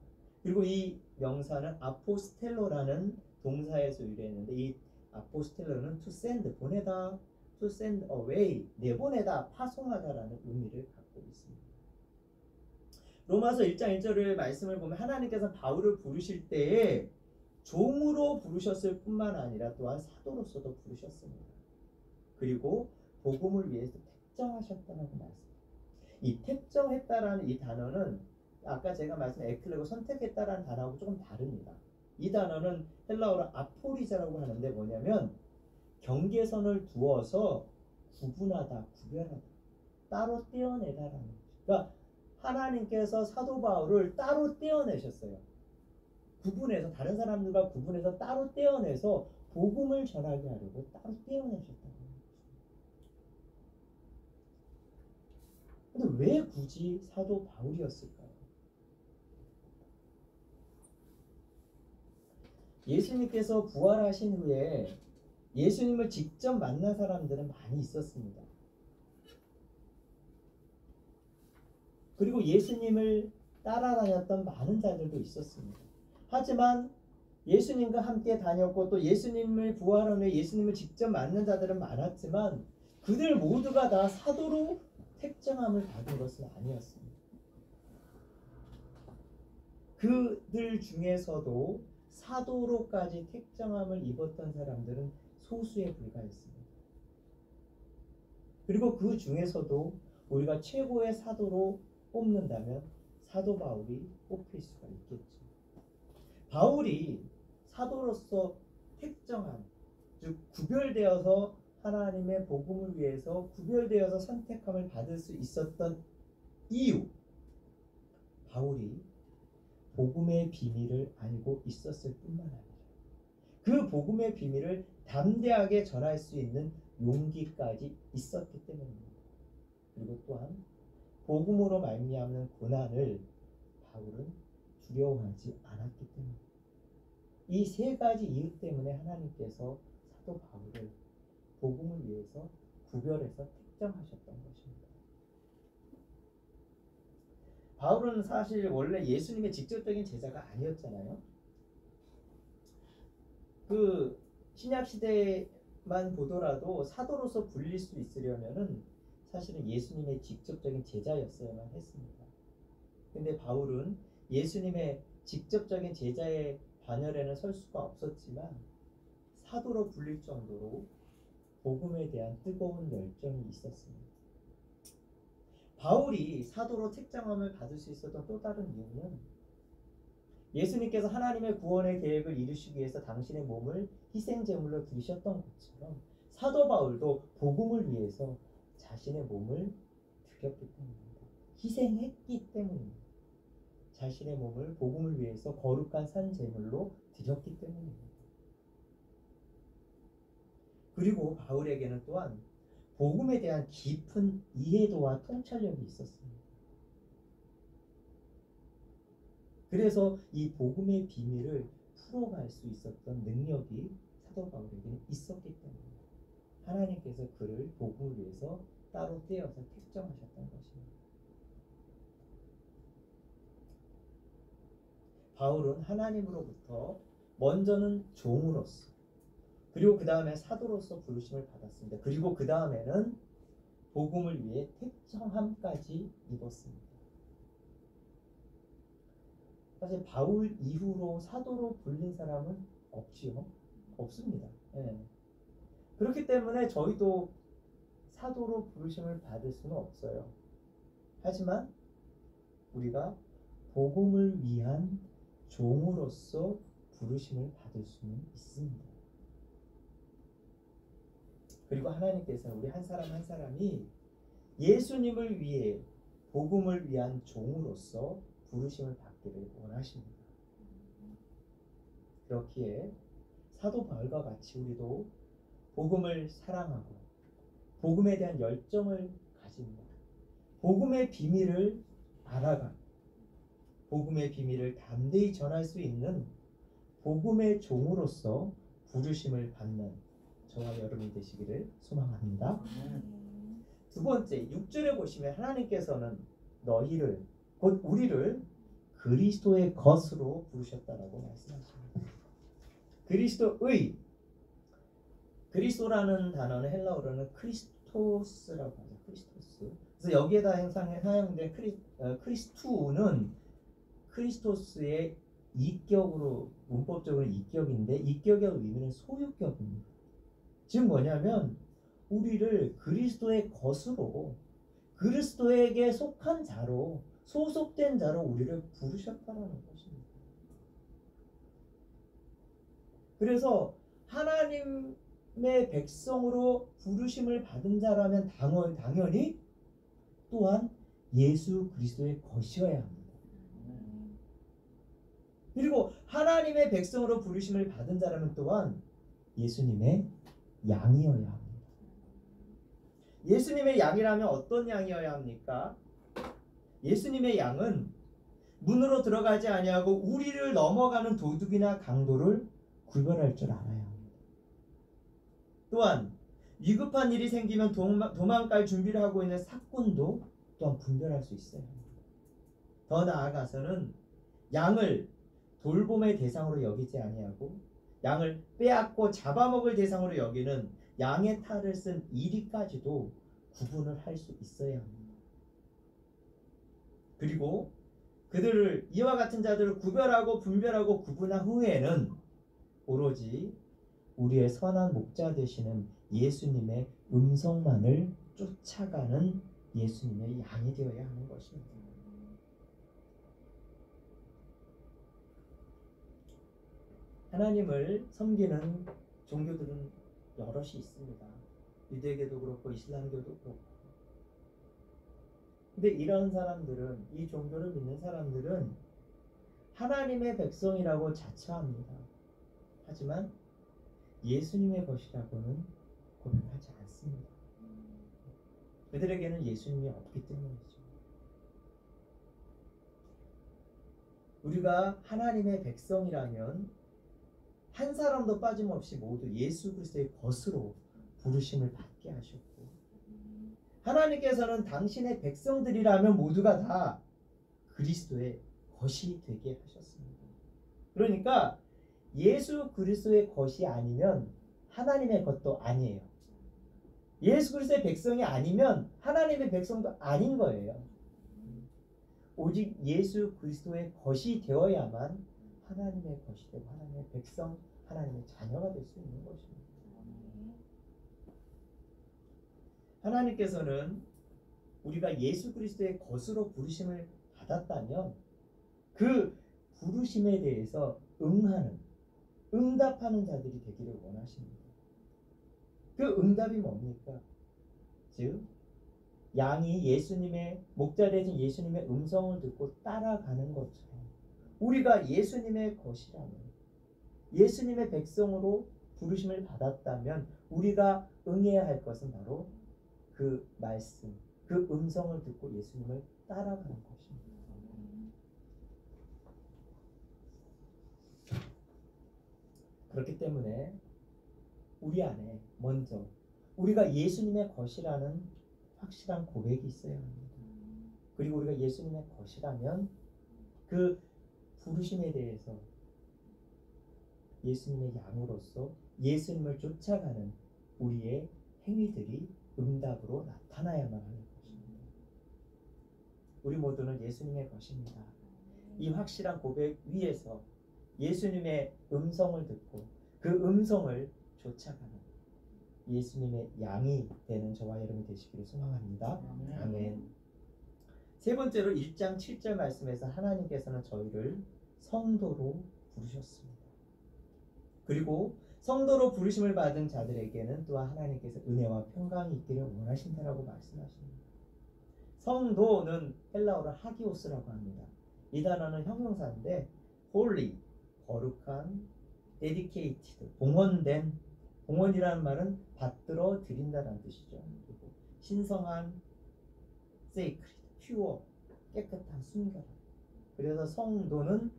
그리고 이 명사는 아포스텔로라는 동사에서 유래했는데 이 아포스텔로는 to send, 보내다, to send away, 내보내다, 파송하다라는 의미를 갖고 있습니다. 로마서 1장 1절의 말씀을 보면 하나님께서 바울을 부르실 때에 종으로 부르셨을 뿐만 아니라 또한 사도로서도 부르셨습니다. 그리고 복음을 위해서 택정하셨다는 말씀. 이 택정했다라는 이 단어는 아까 제가 말씀드린 에클레고 선택했다라는 단어하고 조금 다릅니다. 이 단어는 헬라어로 아포리자라고 하는데 뭐냐면 경계선을 두어서 구분하다, 구별하다, 따로 떼어내다라는 거죠. 그러니까 하나님께서 사도 바울을 따로 떼어내셨어요. 구분해서 다른 사람들과 구분해서 따로 떼어내서 복음을 전하게 하려고 따로 떼어내셨다는 거죠. 근데 왜 굳이 사도 바울이었을까요? 예수님께서 부활하신 후에 예수님을 직접 만난 사람들은 많이 있었습니다. 그리고 예수님을 따라다녔던 많은 자들도 있었습니다. 하지만 예수님과 함께 다녔고 또 예수님을 부활한 후에 예수님을 직접 만난 자들은 많았지만 그들 모두가 다 사도로 택정함을 받은 것은 아니었습니다. 그들 중에서도 사도로까지 택정함을 입었던 사람들은 소수에 불과했습니다. 그리고 그 중에서도 우리가 최고의 사도로 뽑는다면 사도 바울이 뽑힐 수가 있겠죠. 바울이 사도로서 택정한, 즉 구별되어서 하나님의 복음을 위해서 구별되어서 선택함을 받을 수 있었던 이유, 바울이 복음의 비밀을 알고 있었을 뿐만 아니라 그 복음의 비밀을 담대하게 전할 수 있는 용기까지 있었기 때문입니다. 그리고 또한 복음으로 말미암는 고난을 바울은 두려워하지 않았기 때문입니다. 이 세 가지 이유 때문에 하나님께서 사도 바울을 복음을 위해서 구별해서 택정하셨던 것입니다. 바울은 사실 원래 예수님의 직접적인 제자가 아니었잖아요. 그 신약 시대만 보더라도 사도로서 불릴 수 있으려면은 사실은 예수님의 직접적인 제자였어야만 했습니다. 근데 바울은 예수님의 직접적인 제자의 반열에는 설 수가 없었지만 사도로 불릴 정도로 복음에 대한 뜨거운 열정이 있었습니다. 바울이 사도로 택정함을 받을 수 있었던 또 다른 이유는 예수님께서 하나님의 구원의 계획을 이루시기 위해서 당신의 몸을 희생제물로 드리셨던 것처럼 사도 바울도 복음을 위해서 자신의 몸을 드렸기 때문입니다. 희생했기 때문입니다. 자신의 몸을 복음을 위해서 거룩한 산제물로 드렸기 때문입니다. 그리고 바울에게는 또한 복음에 대한 깊은 이해도와 통찰력이 있었습니다. 그래서 이 복음의 비밀을 풀어갈 수 있었던 능력이 사도 바울에게는 있었기 때문입니다. 하나님께서 그를 복음을 위해서 따로 떼어서 택정하셨던 것입니다. 바울은 하나님으로부터 먼저는 종으로서 그리고 그 다음에 사도로서 부르심을 받았습니다. 그리고 그 다음에는 복음을 위해 택정함까지 입었습니다. 사실 바울 이후로 사도로 불린 사람은 없지요. 없습니다. 예. 그렇기 때문에 저희도 사도로 부르심을 받을 수는 없어요. 하지만 우리가 복음을 위한 종으로서 부르심을 받을 수는 있습니다. 그리고 하나님께서는 우리 한 사람 한 사람이 예수님을 위해 복음을 위한 종으로서 부르심을 받기를 원하십니다. 그렇기에 사도 바울과 같이 우리도 복음을 사랑하고 복음에 대한 열정을 가집니다. 복음의 비밀을 알아가고 복음의 비밀을 담대히 전할 수 있는 복음의 종으로서 부르심을 받는 저와 여러분이 되시기를 소망합니다. 두 번째 6절에 보시면 하나님께서는 너희를 곧 우리를 그리스도의 것으로 부르셨다라고 말씀하십니다. 그리스도의, 그리스도라는 단어는 헬라어로는 크리스토스라고 하죠. 크리스토스. 그래서 여기에다 사용된 크리스투는 크리스토스의 이격으로 문법적으로 이격인데 이격의 의미는 소유격입니다. 즉 뭐냐면 우리를 그리스도의 것으로 그리스도에게 속한 자로 소속된 자로 우리를 부르셨다는 것입니다. 그래서 하나님의 백성으로 부르심을 받은 자라면 당연히 또한 예수 그리스도의 것이어야 합니다. 그리고 하나님의 백성으로 부르심을 받은 자라면 또한 예수님의 양이어야 합니다. 예수님의 양이라면 어떤 양이어야 합니까? 예수님의 양은 문으로 들어가지 아니하고 우리를 넘어가는 도둑이나 강도를 구별할 줄 알아야 합니다. 또한 위급한 일이 생기면 도망갈 준비를 하고 있는 사꾼도 또한 분별할 수 있어야 합니다. 더 나아가서는 양을 돌봄의 대상으로 여기지 아니하고 양을 빼앗고 잡아먹을 대상으로 여기는 양의 탈을 쓴 이리까지도 구분을 할 수 있어야 합니다. 그리고 그들을 이와 같은 자들을 구별하고 분별하고 구분한 후에는 오로지 우리의 선한 목자 되시는 예수님의 음성만을 쫓아가는 예수님의 양이 되어야 하는 것입니다. 하나님을 섬기는 종교들은 여럿이 있습니다. 유대교도 그렇고 이슬람교도 그렇고. 근데 이런 사람들은, 이 종교를 믿는 사람들은 하나님의 백성이라고 자처합니다. 하지만 예수님의 것이라고는 고백하지 않습니다. 그들에게는 예수님이 없기 때문이죠. 우리가 하나님의 백성이라면 한 사람도 빠짐없이 모두 예수 그리스도의 것으로 부르심을 받게 하셨고, 하나님께서는 당신의 백성들이라면 모두가 다 그리스도의 것이 되게 하셨습니다. 그러니까 예수 그리스도의 것이 아니면 하나님의 것도 아니에요. 예수 그리스도의 백성이 아니면 하나님의 백성도 아닌 거예요. 오직 예수 그리스도의 것이 되어야만 하나님의 것이 되고 하나님의 백성, 하나님의 자녀가 될 수 있는 것입니다. 하나님께서는 우리가 예수 그리스도의 것으로 부르심을 받았다면 그 부르심에 대해서 응답하는 자들이 되기를 원하십니다. 그 응답이 뭡니까? 즉 양이 예수님의 목자 되신 예수님의 음성을 듣고 따라가는 것처럼 우리가 예수님의 것이라면, 예수님의 백성으로 부르심을 받았다면 우리가 응해야 할 것은 바로 그 말씀, 그 음성을 듣고 예수님을 따라가는 것입니다. 그렇기 때문에 우리 안에 먼저 우리가 예수님의 것이라는 확실한 고백이 있어야 합니다. 그리고 우리가 예수님의 것이라면 그 부르심에 대해서 예수님의 양으로서 예수님을 쫓아가는 우리의 행위들이 응답으로 나타나야만 하는 것입니다. 우리 모두는 예수님의 것입니다. 이 확실한 고백 위에서 예수님의 음성을 듣고 그 음성을 쫓아가는 예수님의 양이 되는 저와 여러분이 되시기를 소망합니다. 아멘. 세 번째로 1장 7절 말씀에서 하나님께서는 저희를 성도로 부르셨습니다. 그리고 성도로 부르심을 받은 자들에게는 또한 하나님께서 은혜와 평강이 있기를 원하신다라고 말씀하십니다. 성도는 헬라어로 하기오스라고 합니다. 이 단어는 형용사인데 holy, 거룩한, dedicated, 봉헌된, 봉헌이라는 말은 받들어 드린다는 뜻이죠. 그리고 신성한, sacred, pure, 깨끗한, 순결한. 그래서 성도는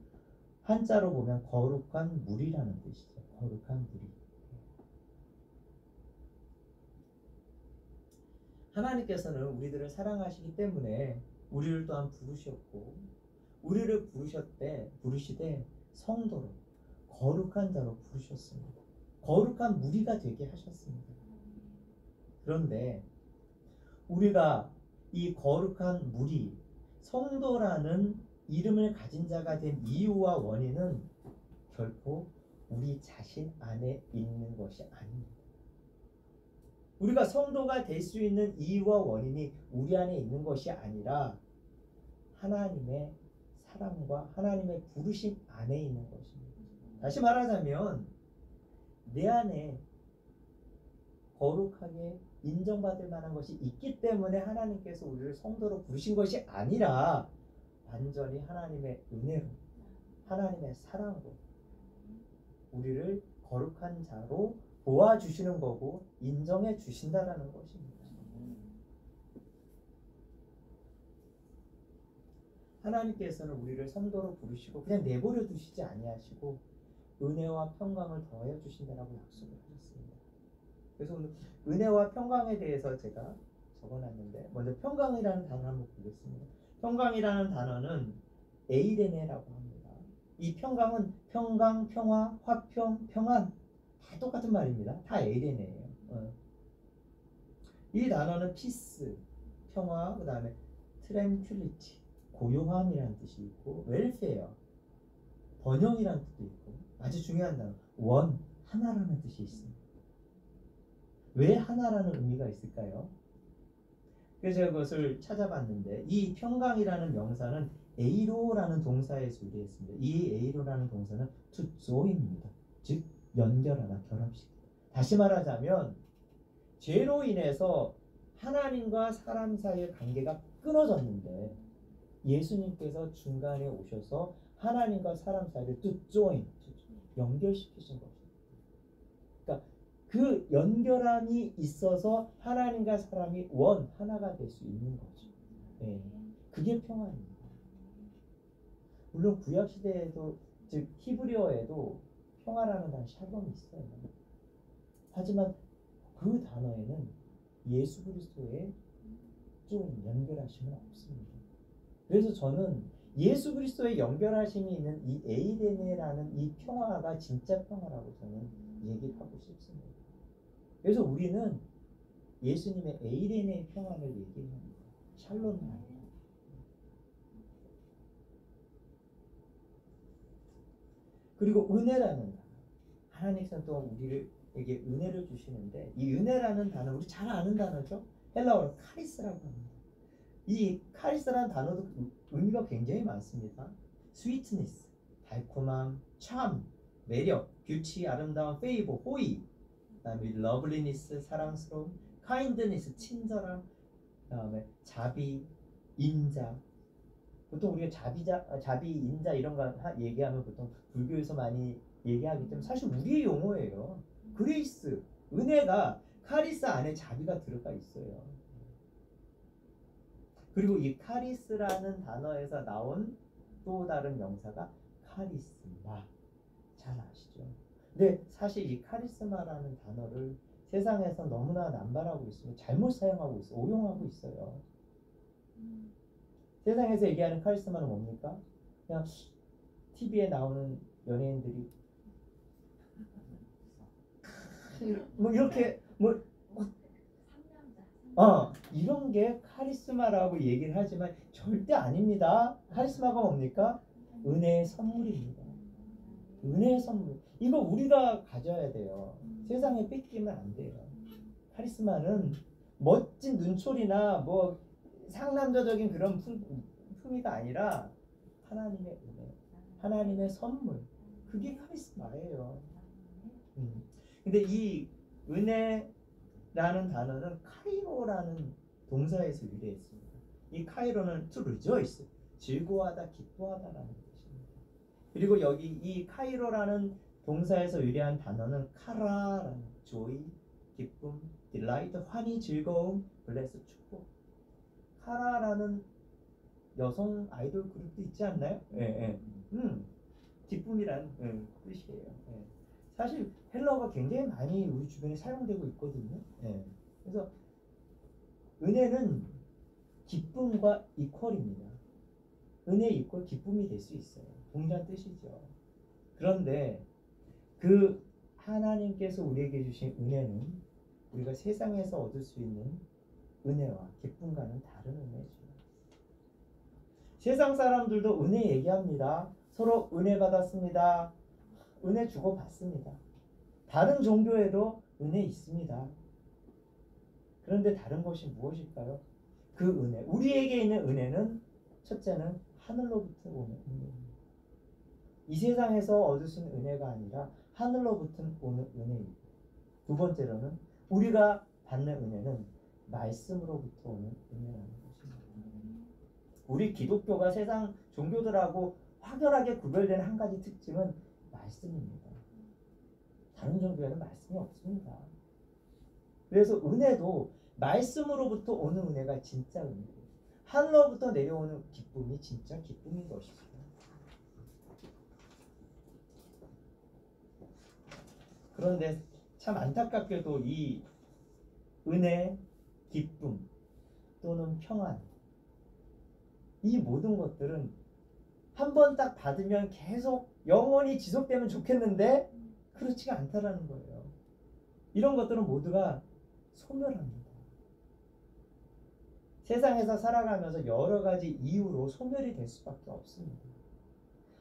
한자로 보면 거룩한 물이라는 뜻이죠. 거룩한 물이. 하나님께서는 우리들을 사랑하시기 때문에 우리를 또한 부르셨고, 우리를 부르시되 성도로 거룩한 자로 부르셨습니다. 거룩한 무리가 되게 하셨습니다. 그런데 우리가 이 거룩한 무리, 성도라는 이름을 가진 자가 된 이유와 원인은 결코 우리 자신 안에 있는 것이 아닙니다. 우리가 성도가 될 수 있는 이유와 원인이 우리 안에 있는 것이 아니라 하나님의 사랑과 하나님의 부르심 안에 있는 것입니다. 다시 말하자면 내 안에 거룩하게 인정받을 만한 것이 있기 때문에 하나님께서 우리를 성도로 부르신 것이 아니라 완전히 하나님의 은혜로, 하나님의 사랑으로 우리를 거룩한 자로 보아주시는 거고 인정해 주신다라는 것입니다. 하나님께서는 우리를 성도로 부르시고 그냥 내버려 두시지 아니하시고 은혜와 평강을 더하여 주신다라고 약속을 하셨습니다. 그래서 오늘 은혜와 평강에 대해서 제가 적어놨는데 먼저 평강이라는 단어 한번 보겠습니다. 평강이라는 단어는 에이레네라고 합니다. 이 평강은 평강, 평화, 화평, 평안 다 똑같은 말입니다. 다 에이덴이에요. 이 단어는 피스, 평화, 그 다음에 트랜큐리티, 고요함이라는 뜻이 있고, 웰페어, 번영이라는 뜻도 있고, 아주 중요한 단어, 원, 하나라는 뜻이 있습니다. 왜 하나라는 의미가 있을까요? 그래서 제가 그것을 찾아봤는데, 이 평강이라는 명사는 에이로라는 동사에서 유래했습니다. 이 에이로라는 동사는 to join입니다. 즉 연결하다, 결합시키다. 다시 말하자면 죄로 인해서 하나님과 사람 사이의 관계가 끊어졌는데 예수님께서 중간에 오셔서 하나님과 사람 사이를 to join, 연결시키신 거죠. 그러니까 그 연결함이 있어서 하나님과 사람이 원, 하나가 될 수 있는 거죠. 네. 그게 평화입니다. 물론 구약 시대에도, 즉 히브리어에도 평화라는 단어 샬롬이 있어요. 하지만 그 단어에는 예수 그리스도의 좀 연결하심은 없습니다. 그래서 저는 예수 그리스도의 연결하심이 있는 이 에이데네라는 이 평화가 진짜 평화라고 저는 얘기를 하고 싶습니다. 그래서 우리는 예수님의 에이데네의 평화를 얘기합니다. 샬롬이 아니라. 그리고 은혜라는 단어. 하나님께서 또 우리에게 은혜를 주시는데 이 은혜라는 단어 우리 잘 아는 단어죠. 헬라어로 카리스라고 합니다. 이 카리스라는 단어도 의미가 굉장히 많습니다. 스위트니스, 달콤함, 참, 매력, 뷰티, 아름다움, 페이버, 호의, 그다음에 러블리니스, 사랑스러움, 카인드니스, 친절함, 그다음에 자비, 인자. 보통 우리가 자비, 인자 이런 거 얘기하면 보통 불교에서 많이 얘기하기 때문에 사실 우리의 용어예요. 그레이스, 은혜가 카리스 안에 자비가 들어가 있어요. 그리고 이 카리스라는 단어에서 나온 또 다른 명사가 카리스마. 잘 아시죠? 근데 사실 이 카리스마라는 단어를 세상에서 너무나 남발하고 있으면 잘못 사용하고 있어요. 오용하고 있어요. 세상에서 얘기하는 카리스마는 뭡니까? 그냥 TV에 나오는 연예인들이 뭐 이렇게 뭐 이런 게 카리스마라고 얘기를 하지만 절대 아닙니다. 카리스마가 뭡니까? 은혜의 선물입니다. 은혜의 선물. 이거 우리가 가져야 돼요. 세상에 뺏기면 안 돼요. 카리스마는 멋진 눈초리나 뭐 상남자적인 그런 품위가 아니라 하나님의 은혜, 하나님의 선물. 그게 카리스마예요. 근데 이 은혜라는 단어는 카이로라는 동사에서 유래했습니다. 이 카이로는 to rejoice, 즐거워하다, 기뻐하다라는 뜻입니다. 그리고 여기 이 카이로라는 동사에서 유래한 단어는 카라라는 joy, 기쁨, delight, 환희, 즐거움, bless, 축복. 카라라는 여성 아이돌 그룹도 있지 않나요? 예. 기쁨이란 뜻이에요. 예. 사실 헬라어가 굉장히 많이 우리 주변에 사용되고 있거든요. 예. 그래서 은혜는 기쁨과 이퀄입니다. 은혜 이퀄 기쁨이 될 수 있어요. 동일한 뜻이죠. 그런데 그 하나님께서 우리에게 주신 은혜는 우리가 세상에서 얻을 수 있는 은혜와 기쁨과는 다른 은혜죠. 세상 사람들도 은혜 얘기합니다. 서로 은혜 받았습니다. 은혜 주고 받습니다. 다른 종교에도 은혜 있습니다. 그런데 다른 것이 무엇일까요? 그 은혜, 우리에게 있는 은혜는 첫째는 하늘로부터 오는 은혜입니다. 이 세상에서 얻을 수 있는 은혜가 아니라 하늘로부터 오는 은혜입니다. 두 번째로는 우리가 받는 은혜는 말씀으로부터 오는 은혜라는 것입니다. 우리 기독교가 세상 종교들하고 확연하게 구별되는 한 가지 특징은 말씀입니다. 다른 종교에는 말씀이 없습니다. 그래서 은혜도 말씀으로부터 오는 은혜가 진짜 은혜예요. 하늘로부터 내려오는 기쁨이 진짜 기쁨인 것입니다. 그런데 참 안타깝게도 이 은혜, 기쁨 또는 평안 이 모든 것들은 한 번 딱 받으면 계속 영원히 지속되면 좋겠는데 그렇지가 않다라는 거예요. 이런 것들은 모두가 소멸합니다. 세상에서 살아가면서 여러 가지 이유로 소멸이 될 수밖에 없습니다.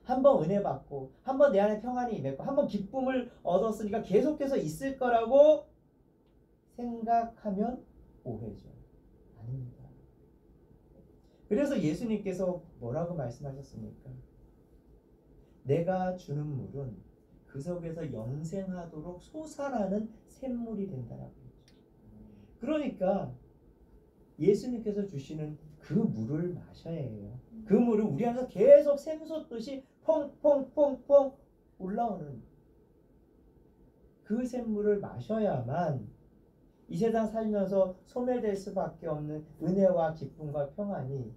한번 은혜 받고 한번 내 안에 평안이 임했고 한번 기쁨을 얻었으니까 계속해서 있을 거라고 생각하면 오해죠. 아닙니다. 그래서 예수님께서 뭐라고 말씀하셨습니까? 내가 주는 물은 그 속에서 영생하도록 솟아나는 샘물이 된다라고 했죠. 그러니까 예수님께서 주시는 그 물을 마셔야 해요. 그 물은 우리 안에서 계속 샘솟듯이 퐁퐁퐁퐁 올라오는 그 샘물을 마셔야만 이 세상 살면서 소멸될 수밖에 없는 은혜와 기쁨과 평안이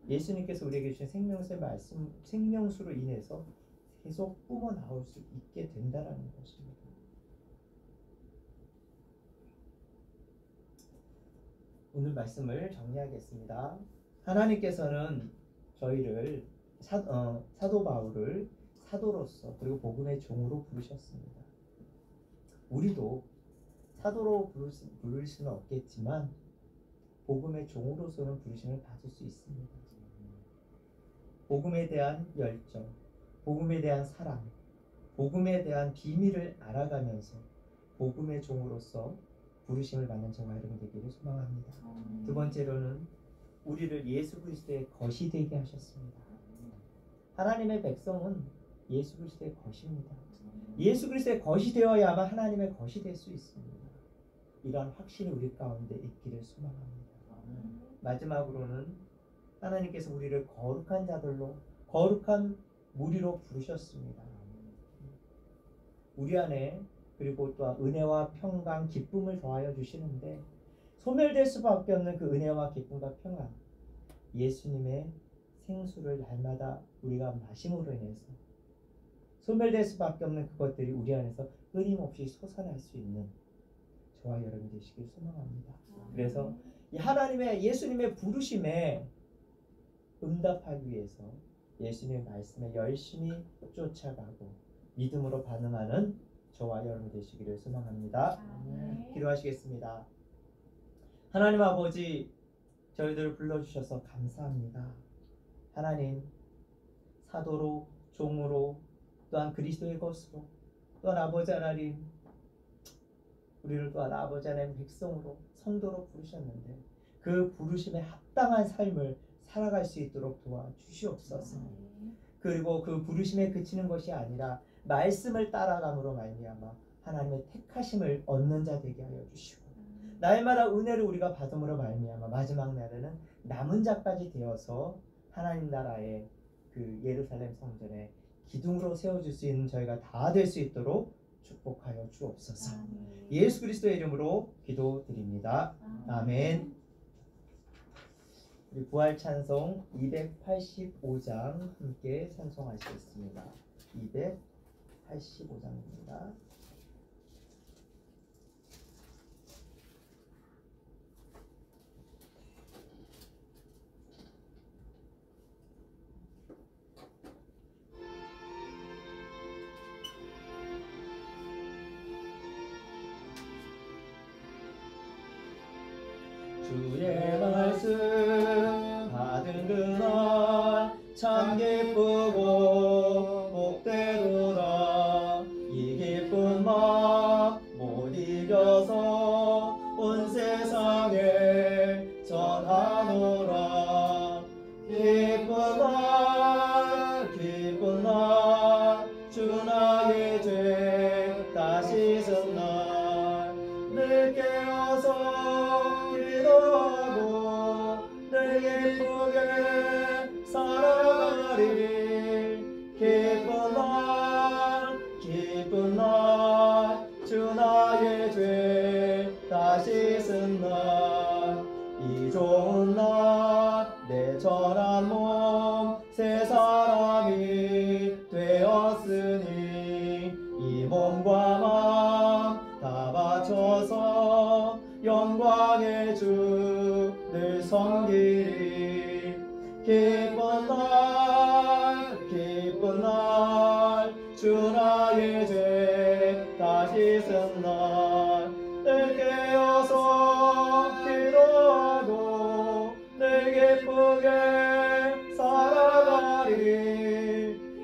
예수님께서 우리에게 주신 생명수의 말씀, 생명수로 인해서 계속 뿜어 나올 수 있게 된다라는 것입니다. 오늘 말씀을 정리하겠습니다. 하나님께서는 저희를 사도 바울을 사도로서 그리고 복음의 종으로 부르셨습니다. 우리도 사도로 부를 수는 없겠지만 복음의 종으로서는 부르심을 받을 수 있습니다. 복음에 대한 열정, 복음에 대한 사랑, 복음에 대한 비밀을 알아가면서 복음의 종으로서 부르심을 받는 저와 여러분 되기를 소망합니다. 두 번째로는 우리를 예수 그리스도의 것이 되게 하셨습니다. 하나님의 백성은 예수 그리스도의 것입니다. 예수 그리스도의 것이 되어야만 하나님의 것이 될 수 있습니다. 이러한 확신이 우리 가운데 있기를 소망합니다. 마지막으로는 하나님께서 우리를 거룩한 자들로 거룩한 무리로 부르셨습니다. 우리 안에 그리고 또 은혜와 평강, 기쁨을 더하여 주시는데 소멸될 수밖에 없는 그 은혜와 기쁨과 평안, 예수님의 생수를 날마다 우리가 마심으로 인해서 소멸될 수밖에 없는 그것들이 우리 안에서 끊임없이 솟아날 수 있는 저와 여러분 되시길 소망합니다. 그래서 이 하나님의 예수님의 부르심에 응답하기 위해서 예수님의 말씀에 열심히 쫓아가고 믿음으로 반응하는 저와 여러분 되시기를 소망합니다. 기도하시겠습니다. 하나님 아버지, 저희들을 불러주셔서 감사합니다. 하나님, 사도로, 종으로, 또한 그리스도의 것으로, 또한 아버지 하나님, 우리를 또한 아버지 하나님 백성으로, 성도로 부르셨는데 그 부르심에 합당한 삶을 살아갈 수 있도록 도와주시옵소서. 그리고 그 부르심에 그치는 것이 아니라 말씀을 따라감으로 말미암아 하나님의 택하심을 얻는 자 되게 하여 주시고, 날마다 은혜를 우리가 받음으로 말미암아 마지막 날에는 남은 자까지 되어서 하나님 나라의 그 예루살렘 성전에 기둥으로 세워줄 수 있는 저희가 다 될 수 있도록 축복하여 주옵소서. 예수 그리스도의 이름으로 기도드립니다. 아멘. 우리 부활 찬송 285장 함께 찬송하시겠습니다. 285장입니다. 주의 말씀 받은 그날 참 기쁘고 복되도다. 이 기쁜 마음 못 이겨서 온 세상에 전하노라. 기쁜 날 주 나의 죄 다 씻은 날 늘 깨어서 기도하고 날, 주 나의 죄 다 씻은 날, 늘 깨어서 기도하고 늘 기쁘게 살아가리.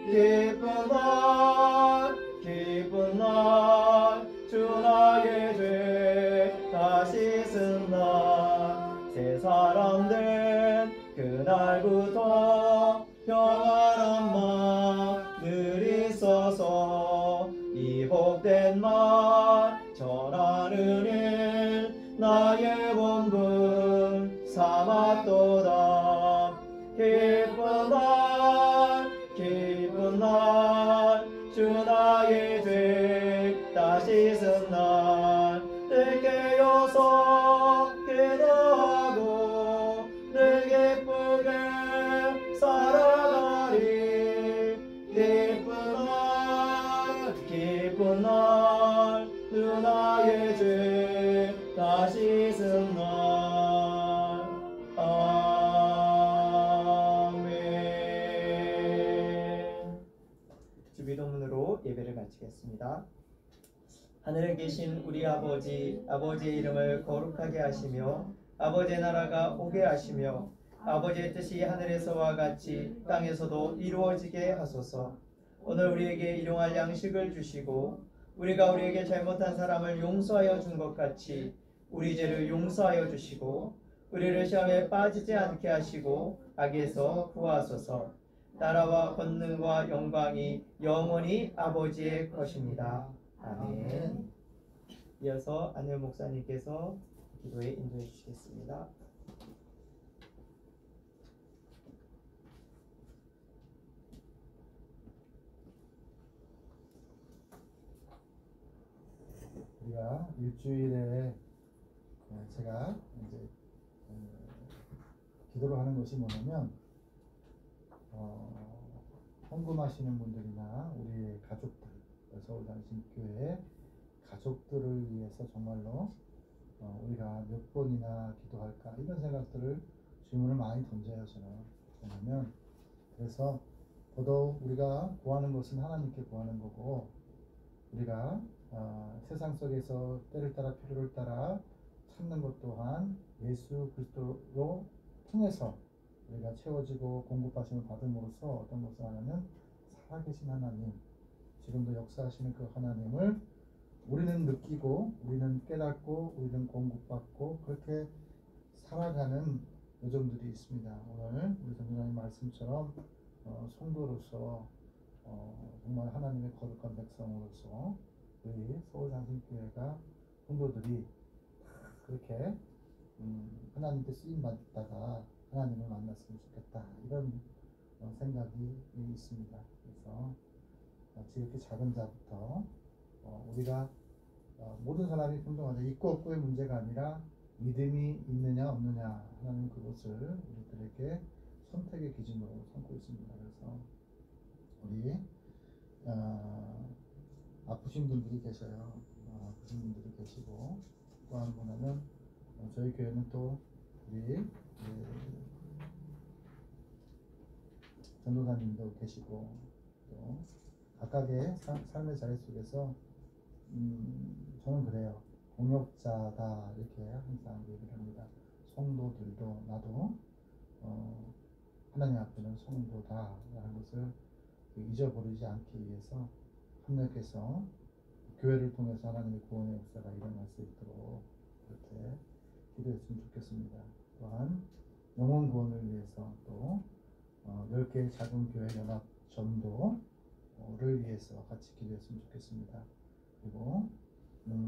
기쁜 날, 기쁜 날, 주 나의 죄 다 씻은 날. 새 사람 된 그날부터 평안한 마음 늘 있어서 이 복된 말 전하는 일 나의 본분 삼았도다. 기쁜 날, 기쁜 날, 주 나의 죄 다 씻은 날, 늘 깨어서 기도하고 늘 기쁘게 살아가리. 기쁜 날, 기쁜 날, 주 나의 죄 다 씻은 날. 아멘. 주기도문으로 예배를 마치겠습니다. 하늘에 계신 우리 아버지, 아버지의 이름을 거룩하게 하시며 아버지의 나라가 오게 하시며 아버지의 뜻이 하늘에서와 같이 땅에서도 이루어지게 하소서. 오늘 우리에게 일용할 양식을 주시고 우리가 우리에게 잘못한 사람을 용서하여 준 것 같이 우리 죄를 용서하여 주시고 우리를 시험에 빠지지 않게 하시고 악에서 구하소서. 나라와 권능과 영광이 영원히 아버지의 것입니다. 아멘. 이어서 안녕 목사님께서 기도에 인도해 주시겠습니다. 우리가 일주일에 제가 이제 기도를 하는 것이 뭐냐면 헌금하시는 분들이나 우리의 가족들, 서울장신교회 가족들을 위해서 정말로 우리가 몇 번이나 기도할까 이런 생각들을 질문을 많이 던져요. 저는 왜냐하면 그래서 더더욱 우리가 구하는 것은 하나님께 구하는 거고 우리가 세상 속에서 때를 따라 필요를 따라 찾는 것 또한 예수 그리스도로 통해서 우리가 채워지고 공급하심을 받음으로써 어떤 것을 하냐면 살아계신 하나님, 지금도 역사하시는 그 하나님을 우리는 느끼고 우리는 깨닫고 우리는 공급받고 그렇게 살아가는 요점들이 있습니다. 오늘 우리 전도사님 말씀처럼 성도로서 정말 하나님의 거룩한 백성으로서 우리 서울장신교회가 성도들이 그렇게 하나님께 쓰임 받다가 하나님을 만났으면 좋겠다 이런 생각이 있습니다. 그래서 지극히 작은 자부터 우리가 모든 사람이 평등하다 있고 없고의 문제가 아니라 믿음이 있느냐 없느냐 하는 그것을 우리들에게 선택의 기준으로 삼고 있습니다. 그래서 우리 아프신 분들이 계셔요. 아프신 분들이 계시고 또 한 분은 저희 교회는 또 우리 전도사님도 계시고 또 각각의 삶의 자리 속에서 저는 그래요. 공역자다 이렇게 항상 얘기를 합니다. 성도들도 나도 하나님 앞에는 성도다라는 것을 잊어버리지 않기 위해서 협력해서 교회를 통해서 하나님의 구원의 역사가 일어날 수 있도록 그렇게 기도했으면 좋겠습니다. 또한 영혼 구원을 위해서 또 10개의 작은 교회 연합 전도를 위해서 같이 기도했으면 좋겠습니다. 그리고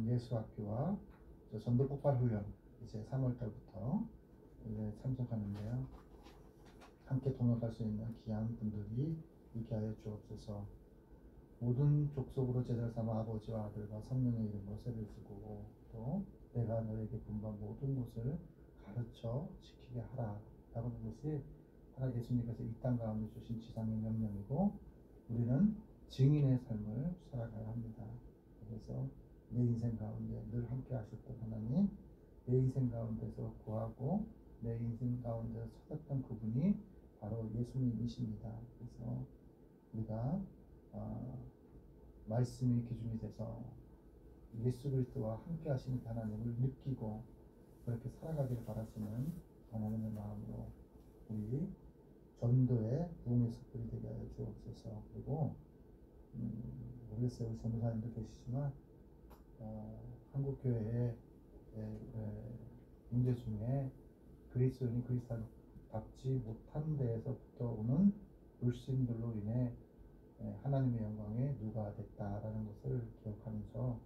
예수학교와 전도 폭발 훈련 이제 3월달부터 이제 참석하는데요. 함께 동역할 수 있는 귀한 분들이 있게 하여 주옵소서. 모든 족속으로 제자를 삼아 아버지와 아들과 성령의 이름으로 세를 쓰고 또 내가 너에게 분부한 모든 것을 가르쳐 지키게 하라 라고 하는 것이 하나 예수님께서 이 땅 가운데 주신 지상의 명령이고 우리는 증인의 삶을 살아가야 합니다. 그래서 내 인생 가운데 늘 함께 하셨던 하나님, 내 인생 가운데서 구하고 내 인생 가운데서 찾았던 그분이 바로 예수님이십니다. 그래서 우리가 말씀이 기준이 돼서 예수 그리스도와 함께 하시는 하나님을 느끼고 그렇게 살아가기를 바라시는 하나님의 마음으로 우리 전도의 부흥의 숯불이 되게 하여 주옵소서. 그리고 모르겠어요. 우리 전도사님도 계시지만 한국교회의 문제 중에 그리스도인이 그리스도답지 못한 데에서부터 오는 불신들로 인해 하나님의 영광에 누가 됐다라는 것을 기억하면서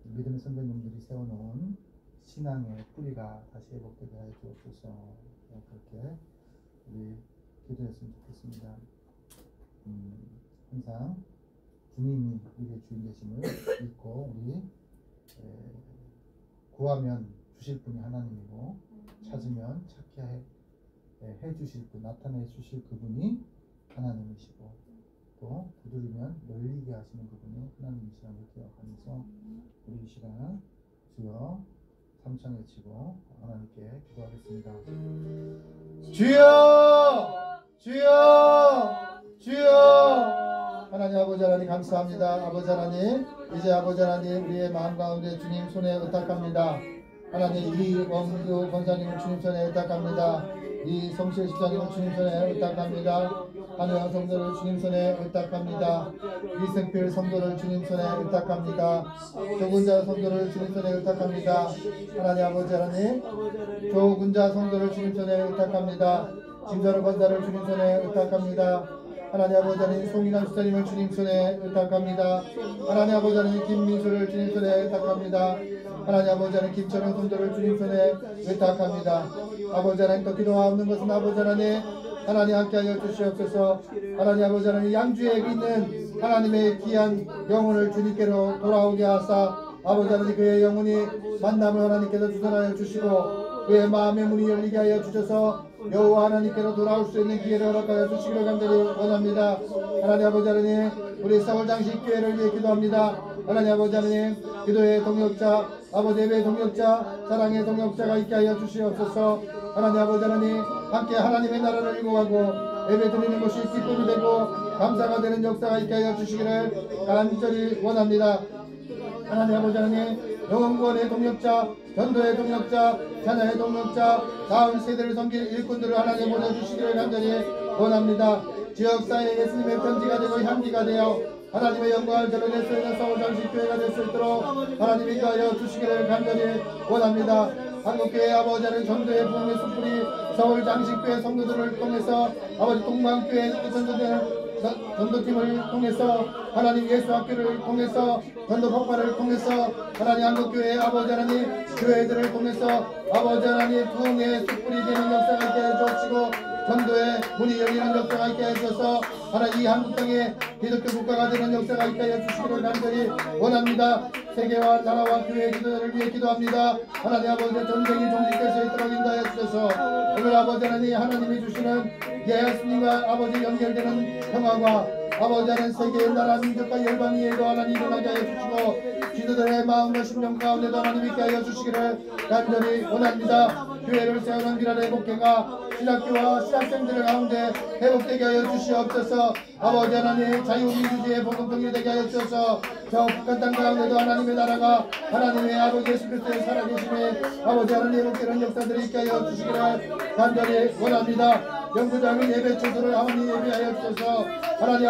믿음의 선배님들이 세워놓은 신앙의 뿌리가 다시 회복되게 하여 주옵소서. 그렇게 우리 기도했으면 좋겠습니다. 항상 주님이 우리의 주인 되심을 믿고 우리 구하면 주실 분이 하나님이고 찾으면 찾게 해 주실 분, 나타내 주실 그분이 하나님이시고 또 두드리면 열리게 하시는 그분이 하나님이시라는 걸 기억하면서 우리 이 시간 주여 삼창 외치고 하나님께 기도하겠습니다. 주여! 주여! 주여! 하나님 아버지 하나님 감사합니다. 아버지 하나님 이제 아버지 하나님 우리의 마음 가운데 주님 손에 의탁합니다. 하나님 이원규 권사님을 주님 손에 의탁합니다. 이 성실 집사님을 주님 손에 의탁합니다. 한우영 성도를 주님 손에 의탁합니다. 이생필 성도를 주님 손에 의탁합니다. 조군자 성도를 주님 손에 의탁합니다. 하나님 아버지 하나님 조군자 성도를 주님 손에 의탁합니다. 진자로 권사를 주님 손에 의탁합니다. 하나님 아버지 하나님 송인환 수사님을 주님 손에 의탁합니다. 하나님 아버지 하나님 김민수를 주님 손에 의탁합니다. 하나님 아버지 하나님 김철영 성도를 주님 손에 의탁합니다. 아버지 하나님 또 기도하옵는 것은 아버지 하나님 함께하여 주시옵소서. 하나님 아버지 하나님 양주에 있는 하나님의 귀한 영혼을 주님께로 돌아오게 하사 아버지 하나님 그의 영혼이 만남을 하나님께서 주선하여 주시고 그의 마음의 문이 열리게 하여 주셔서 여호와 하나님께로 돌아올 수 있는 기회를 허락하여 주시기를 간절히 원합니다. 하나님 아버지 하나님 우리 서울장식교회를 위해 기도합니다. 하나님 아버지 하나님 기도의 동역자 아버지 예배의 동역자 사랑의 동역자가 있게 하여 주시옵소서. 하나님 아버지 하나님 함께 하나님의 나라를 이루어가고 예배 드리는 것이 기쁨이 되고 감사가 되는 역사가 있게 하여 주시기를 간절히 원합니다. 하나님 아버지 하나님 영원구원의 동역자 전도의 동역자 자녀의 동역자 다음 세대를 섬길 일꾼들을 하나님 보내주시기를 간절히 원합니다. 지역사회에 예수님의 편지가 되고 향기가 되어 하나님의 영광을 드러낼 수 있는 서울장식교회가 될 수 있도록 하나님 인도하여 주시기를 간절히 원합니다. 한국교회 아버지 하나님 전도의 부흥의 숯불이 서울장식교회 성도들을 통해서 아버지 동방교회 전도팀을 통해서 하나님 예수학교를 통해서 전도 폭발을 통해서 하나님 한국교회 아버지 하나님 교회들을 통해서 아버지 하나님 부흥의 숯불이 되는 역사가 있게 해주시고 전도의 문이 열리는 역사가 있게 해주셔서 하나님 이 한국 땅에 기독교 국가가 되는 역사가 있게 해주시기를 간절히 원합니다. 세계와 나라와 교회의 기도를 위해 기도합니다. 하나님 아버지 전쟁이 종식될 수 있도록 인도하여 주셔서 오늘 아버지 하나님이 주시는 예수님과 아버지 연결되는 평화가 아버지 하나님 세계의 나라 민족과 열방 위에도 하나님 일어나게 하여 주시고 지도자의 마음과 심령 가운데도 하나님 있게 하여 주시기를 간절히 원합니다. 교회를 세우는 미랄의 목회가 신학교와 신학생들 가운데 회복되게 하여 주시옵소서. 아버지 하나님 자유민주주의의 복음통일이 되게 하여 주셔서 저 북한 땅 가운데도 하나님의 나라가 하나님의 아버지 예수 그리스도의 살아계심에 아버지 하나님 회복되는 역사들이 있게 하여 주시기를 간절히 원합니다. 영구장의 예배 초소를 하나님 예배하여 주셔서 하나님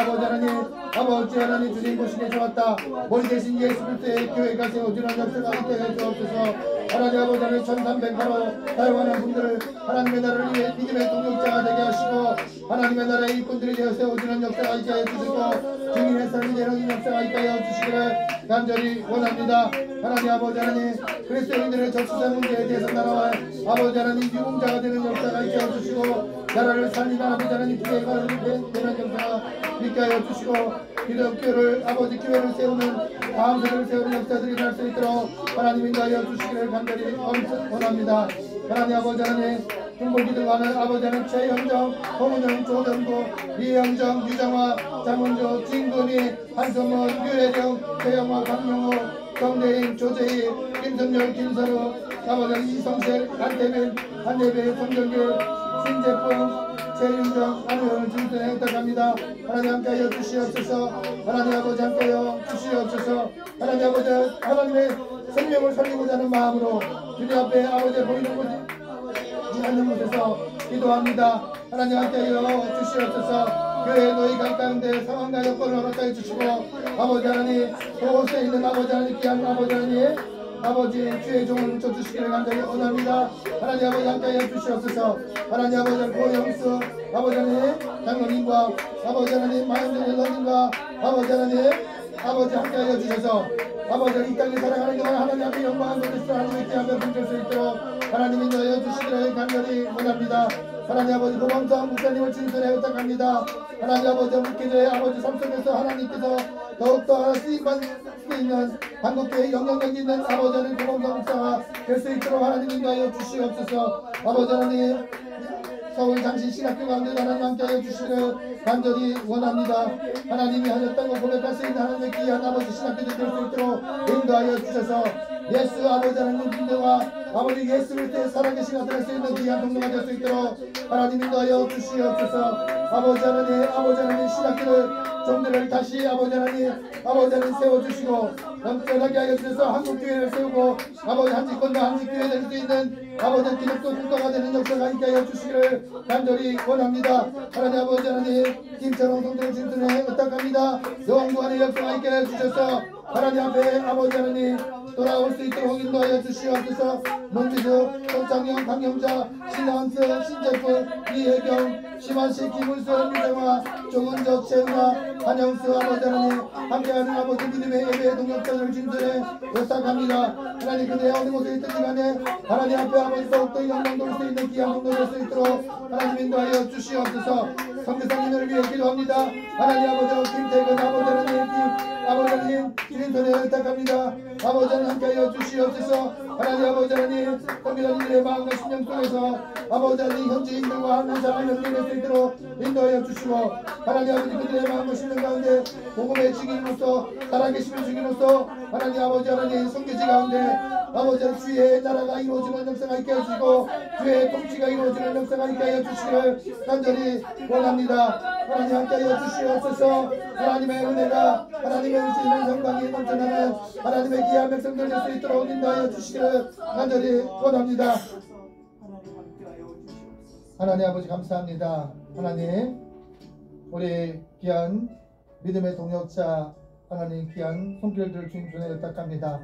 아버지 하나님 주님 보시기에 좋았다. 멀리 계신 예수 그리스도의 교회가 세워지는 역사가 있게 하여 주옵소서. 하나님 아버지 하나님 1300가로 사용하는 분들을 하나님의 나라를 위해 믿음의 동역자가 되게 하시고 하나님의 나라의 일꾼들이 되어 세워지는 역사가 있게 하여 주시고 증인의 삶이 되는 역사가 있게 하여 주시기를 간절히 원합니다. 하나님 아버지 하나님 그리스도인들의 저수자 문제에 대해서 나라와 아버지 하나님 유공자가 되는 역사가 있게 하여 주시고 나라를 살리는 아버지 하나님 기회가 되는 역사가 있게 하여 주시고 기독교를 아버지 교회를 세우는 다음 세대를 세우는 역사들이 날 수 있도록 하나님 인도하여 주시기를 간절히 원합니다. 하나님 아버지 하나님 중보기도하는 아버지 하나님 최영정, 홍은영, 조정구, 이영정, 유정화, 장원조, 진근이, 한성원, 유혜령, 최영화, 강명호, 정대인, 조재희, 김성열, 김서루, 아버지 이성실, 안태민, 한예배, 성경길, 신재풍, 최윤정 아내를 주님께 부탁합니다. 하나님 함께하여 주시옵소서. 하나님 아버지 함께하여 주시옵소서. 하나님 아버지 하나님의 생명을 살리고자 하는 마음으로 주님 앞에 아버지 보이는 곳이 않는 곳에서 기도합니다. 하나님 함께하여 주시옵소서. 교회 너희가 가운데 상황과 여건을 허락하여 주시고 아버지 하나님 그곳에 있는 아버지 하나님 귀한 아버지 하나님 아버지 주의 종을 붙여주시기를 간절히 원합니다. 하나님 아버지 함께하여 주시옵소서. 하나님 아버지 고영수 아버지 하나님 장로님과 아버지 하나님 마연정 일러님과 아버지 하나님 아버지 함께하여 주셔서 아버지 이 땅을 살아가는 동안 하나님 앞에 영광을 받으시고 하나님의 기함을 품질 수 있도록 하나님이 인도하여 주시기를 간절히 원합니다. 하나님 아버지 고범성 목사님을 주님께 부탁합니다. 하나님 아버지 기도의 아버지 삶 속에서 하나님께서 더욱더 쓰임받을 수 있는 한국교회 영향력 있는 아버지 하나님 고범성 목사가 될 수 있도록 하나님 인도하여 주시옵소서. 아버지 하나님 서울 장신신학교 가운데 하나님 함께하여 주시기를 간절히 원합니다. 하나님이 하셨다고 고백할 수 있는 하나님의 귀한 아버지 신학교들 될 수 있도록 인도하여 주셔서 예수 아버지 하나님 믿음과 아버지 예수 그리스도의 살아계신 아들 수 있는 귀한 동료가 될 수 있도록 하나님 인도하여 주시옵소서. 아버지 하나님 신학교를 종들을 다시 아버지 하나님 세워주시고 영전하게 하여 주셔서 한국교회를 세우고 아버지 한직권과 한직교회 될 수 있는 아버지 기독교 국가가 되는 역사가 있게 하여 주시기를 간절히 원합니다. 하나님 아버지 하나님 김철원 성도를 진순에 부탁합니다. 영구한의 역사가 있게 하여 주셔서 하나님 앞에 아버지 하나님 돌아올 수 있도록 인도하여 주시옵소서. 문지수, 손창영, 강영자, 신한스, 신재프, 이혜경, 심한씨, 김은수, 유정화, 조은적, 최은아, 한영수 아버지 하나님 함께하는 아버지 믿음의 예배의 동역자들을 진술해 부탁합니다. 하나님 그대 어느 곳에 있든지 간에 하나님 앞에 아버지 더욱더 영광 돌 수 있는 귀한 동도 될 수 있도록 하나님 인도하여 주시옵소서. 성교사님을 위해 기도합니다. 하나님 아버지 김태근 아버지 하나님 주님손에 부탁합니다. 아버지 하나님 함께하여 주시옵소서. 하나님 아버지 하나님 성교사님들의 마음과 심령 속에서 아버지 하나님 현지인들과 항상 연결될 수 있도록 인도하여 주시고 하나님 아버지 그들의 마음과 심령 가운데 복음의 증인으로서 살아계시는 증인으로서 하나님 아버지 하나님 성교지 가운데 아버지 하나님 주의 나라가 이루어지는 역사가 있게 해주시고 주의 통치가 이루어지는 역사가 있게 하여 주시기를 간절히 원합니다. 하나님 함께하여 주시옵소서. 하나님의 은혜가 하나님의 의지는 성광이 넘쳐나는 하나님의 귀한 백성들 될 수 있도록 인도하여 주시기를 간절히 원합니다. 하나님 아버지 감사합니다. 하나님 우리 귀한 믿음의 동역자 하나님 귀한 손길들 주님 손에 의탁합니다.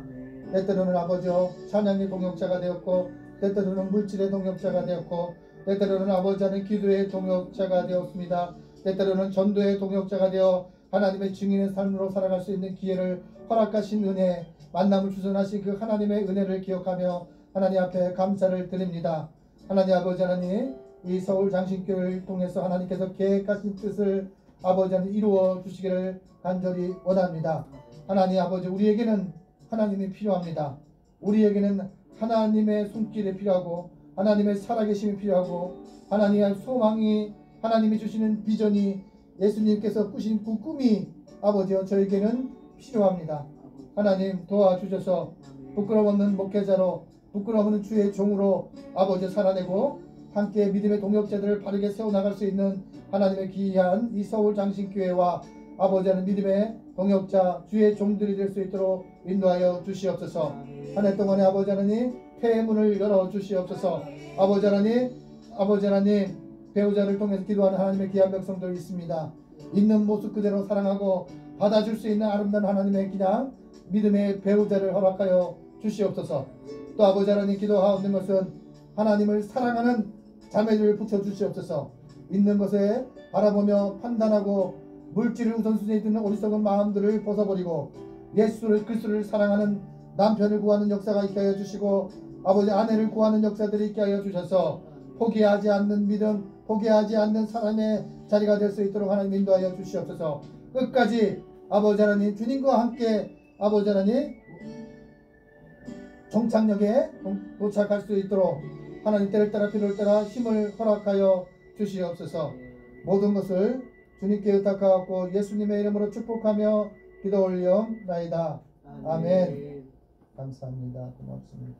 때때로는 아버지여 찬양의 동역자가 되었고 때때로는 물질의 동역자가 되었고 때때로는 아버지 하나님 기도의 동역자가 되었습니다. 때때로는 전도의 동역자가 되어 하나님의 증인의 삶으로 살아갈 수 있는 기회를 허락하신 은혜 만남을 주선하신 그 하나님의 은혜를 기억하며 하나님 앞에 감사를 드립니다. 하나님 아버지 하나님 이 서울 장신교를 통해서 하나님께서 계획하신 뜻을 아버지 하나님 이루어 주시기를 간절히 원합니다. 하나님 아버지 우리에게는 하나님이 필요합니다. 우리에게는 하나님의 손길이 필요하고 하나님의 살아계심이 필요하고 하나님의 소망이 하나님이 주시는 비전이 예수님께서 꾸신 그 꿈이 아버지여 저에게는 필요합니다. 하나님 도와주셔서 부끄럼 없는 목회자로 부끄럼 없는 주의 종으로 아버지 살아내고 함께 믿음의 동역자들을 바르게 세워나갈 수 있는 하나님의 귀한 이 서울 장신교회와 아버지 하나님 믿음의 동역자 주의 종들이 될 수 있도록 인도하여 주시옵소서. 한 해 동안에 아버지 하나님 폐의 문을 열어 주시옵소서. 아버지 하나님 배우자를 통해서 기도하는 하나님의 귀한 백성들 있습니다. 있는 모습 그대로 사랑하고 받아줄 수 있는 아름다운 하나님의 그냥 믿음의 배우자를 허락하여 주시옵소서. 또 아버지 하나님 기도하는 것은 하나님을 사랑하는 자매들을 붙여주시옵소서. 있는 것에 바라보며 판단하고 물질을 우선순위에 두는 어리석은 마음들을 벗어버리고 예수를 그리스도를 사랑하는 남편을 구하는 역사가 있게 하여 주시고 아버지 아내를 구하는 역사들이 있게 하여 주셔서 포기하지 않는 믿음 포기하지 않는 사람의 자리가 될 수 있도록 하나님 인도하여 주시옵소서. 끝까지 아버지 하나님 주님과 함께 아버지 하나님 정착역에 도착할 수 있도록 하나님 때를 따라 필요를 따라 힘을 허락하여 주시옵소서. 모든 것을 주님께 의탁하고 예수님의 이름으로 축복하며 기도 올려나이다. 아멘. 감사합니다. 고맙습니다.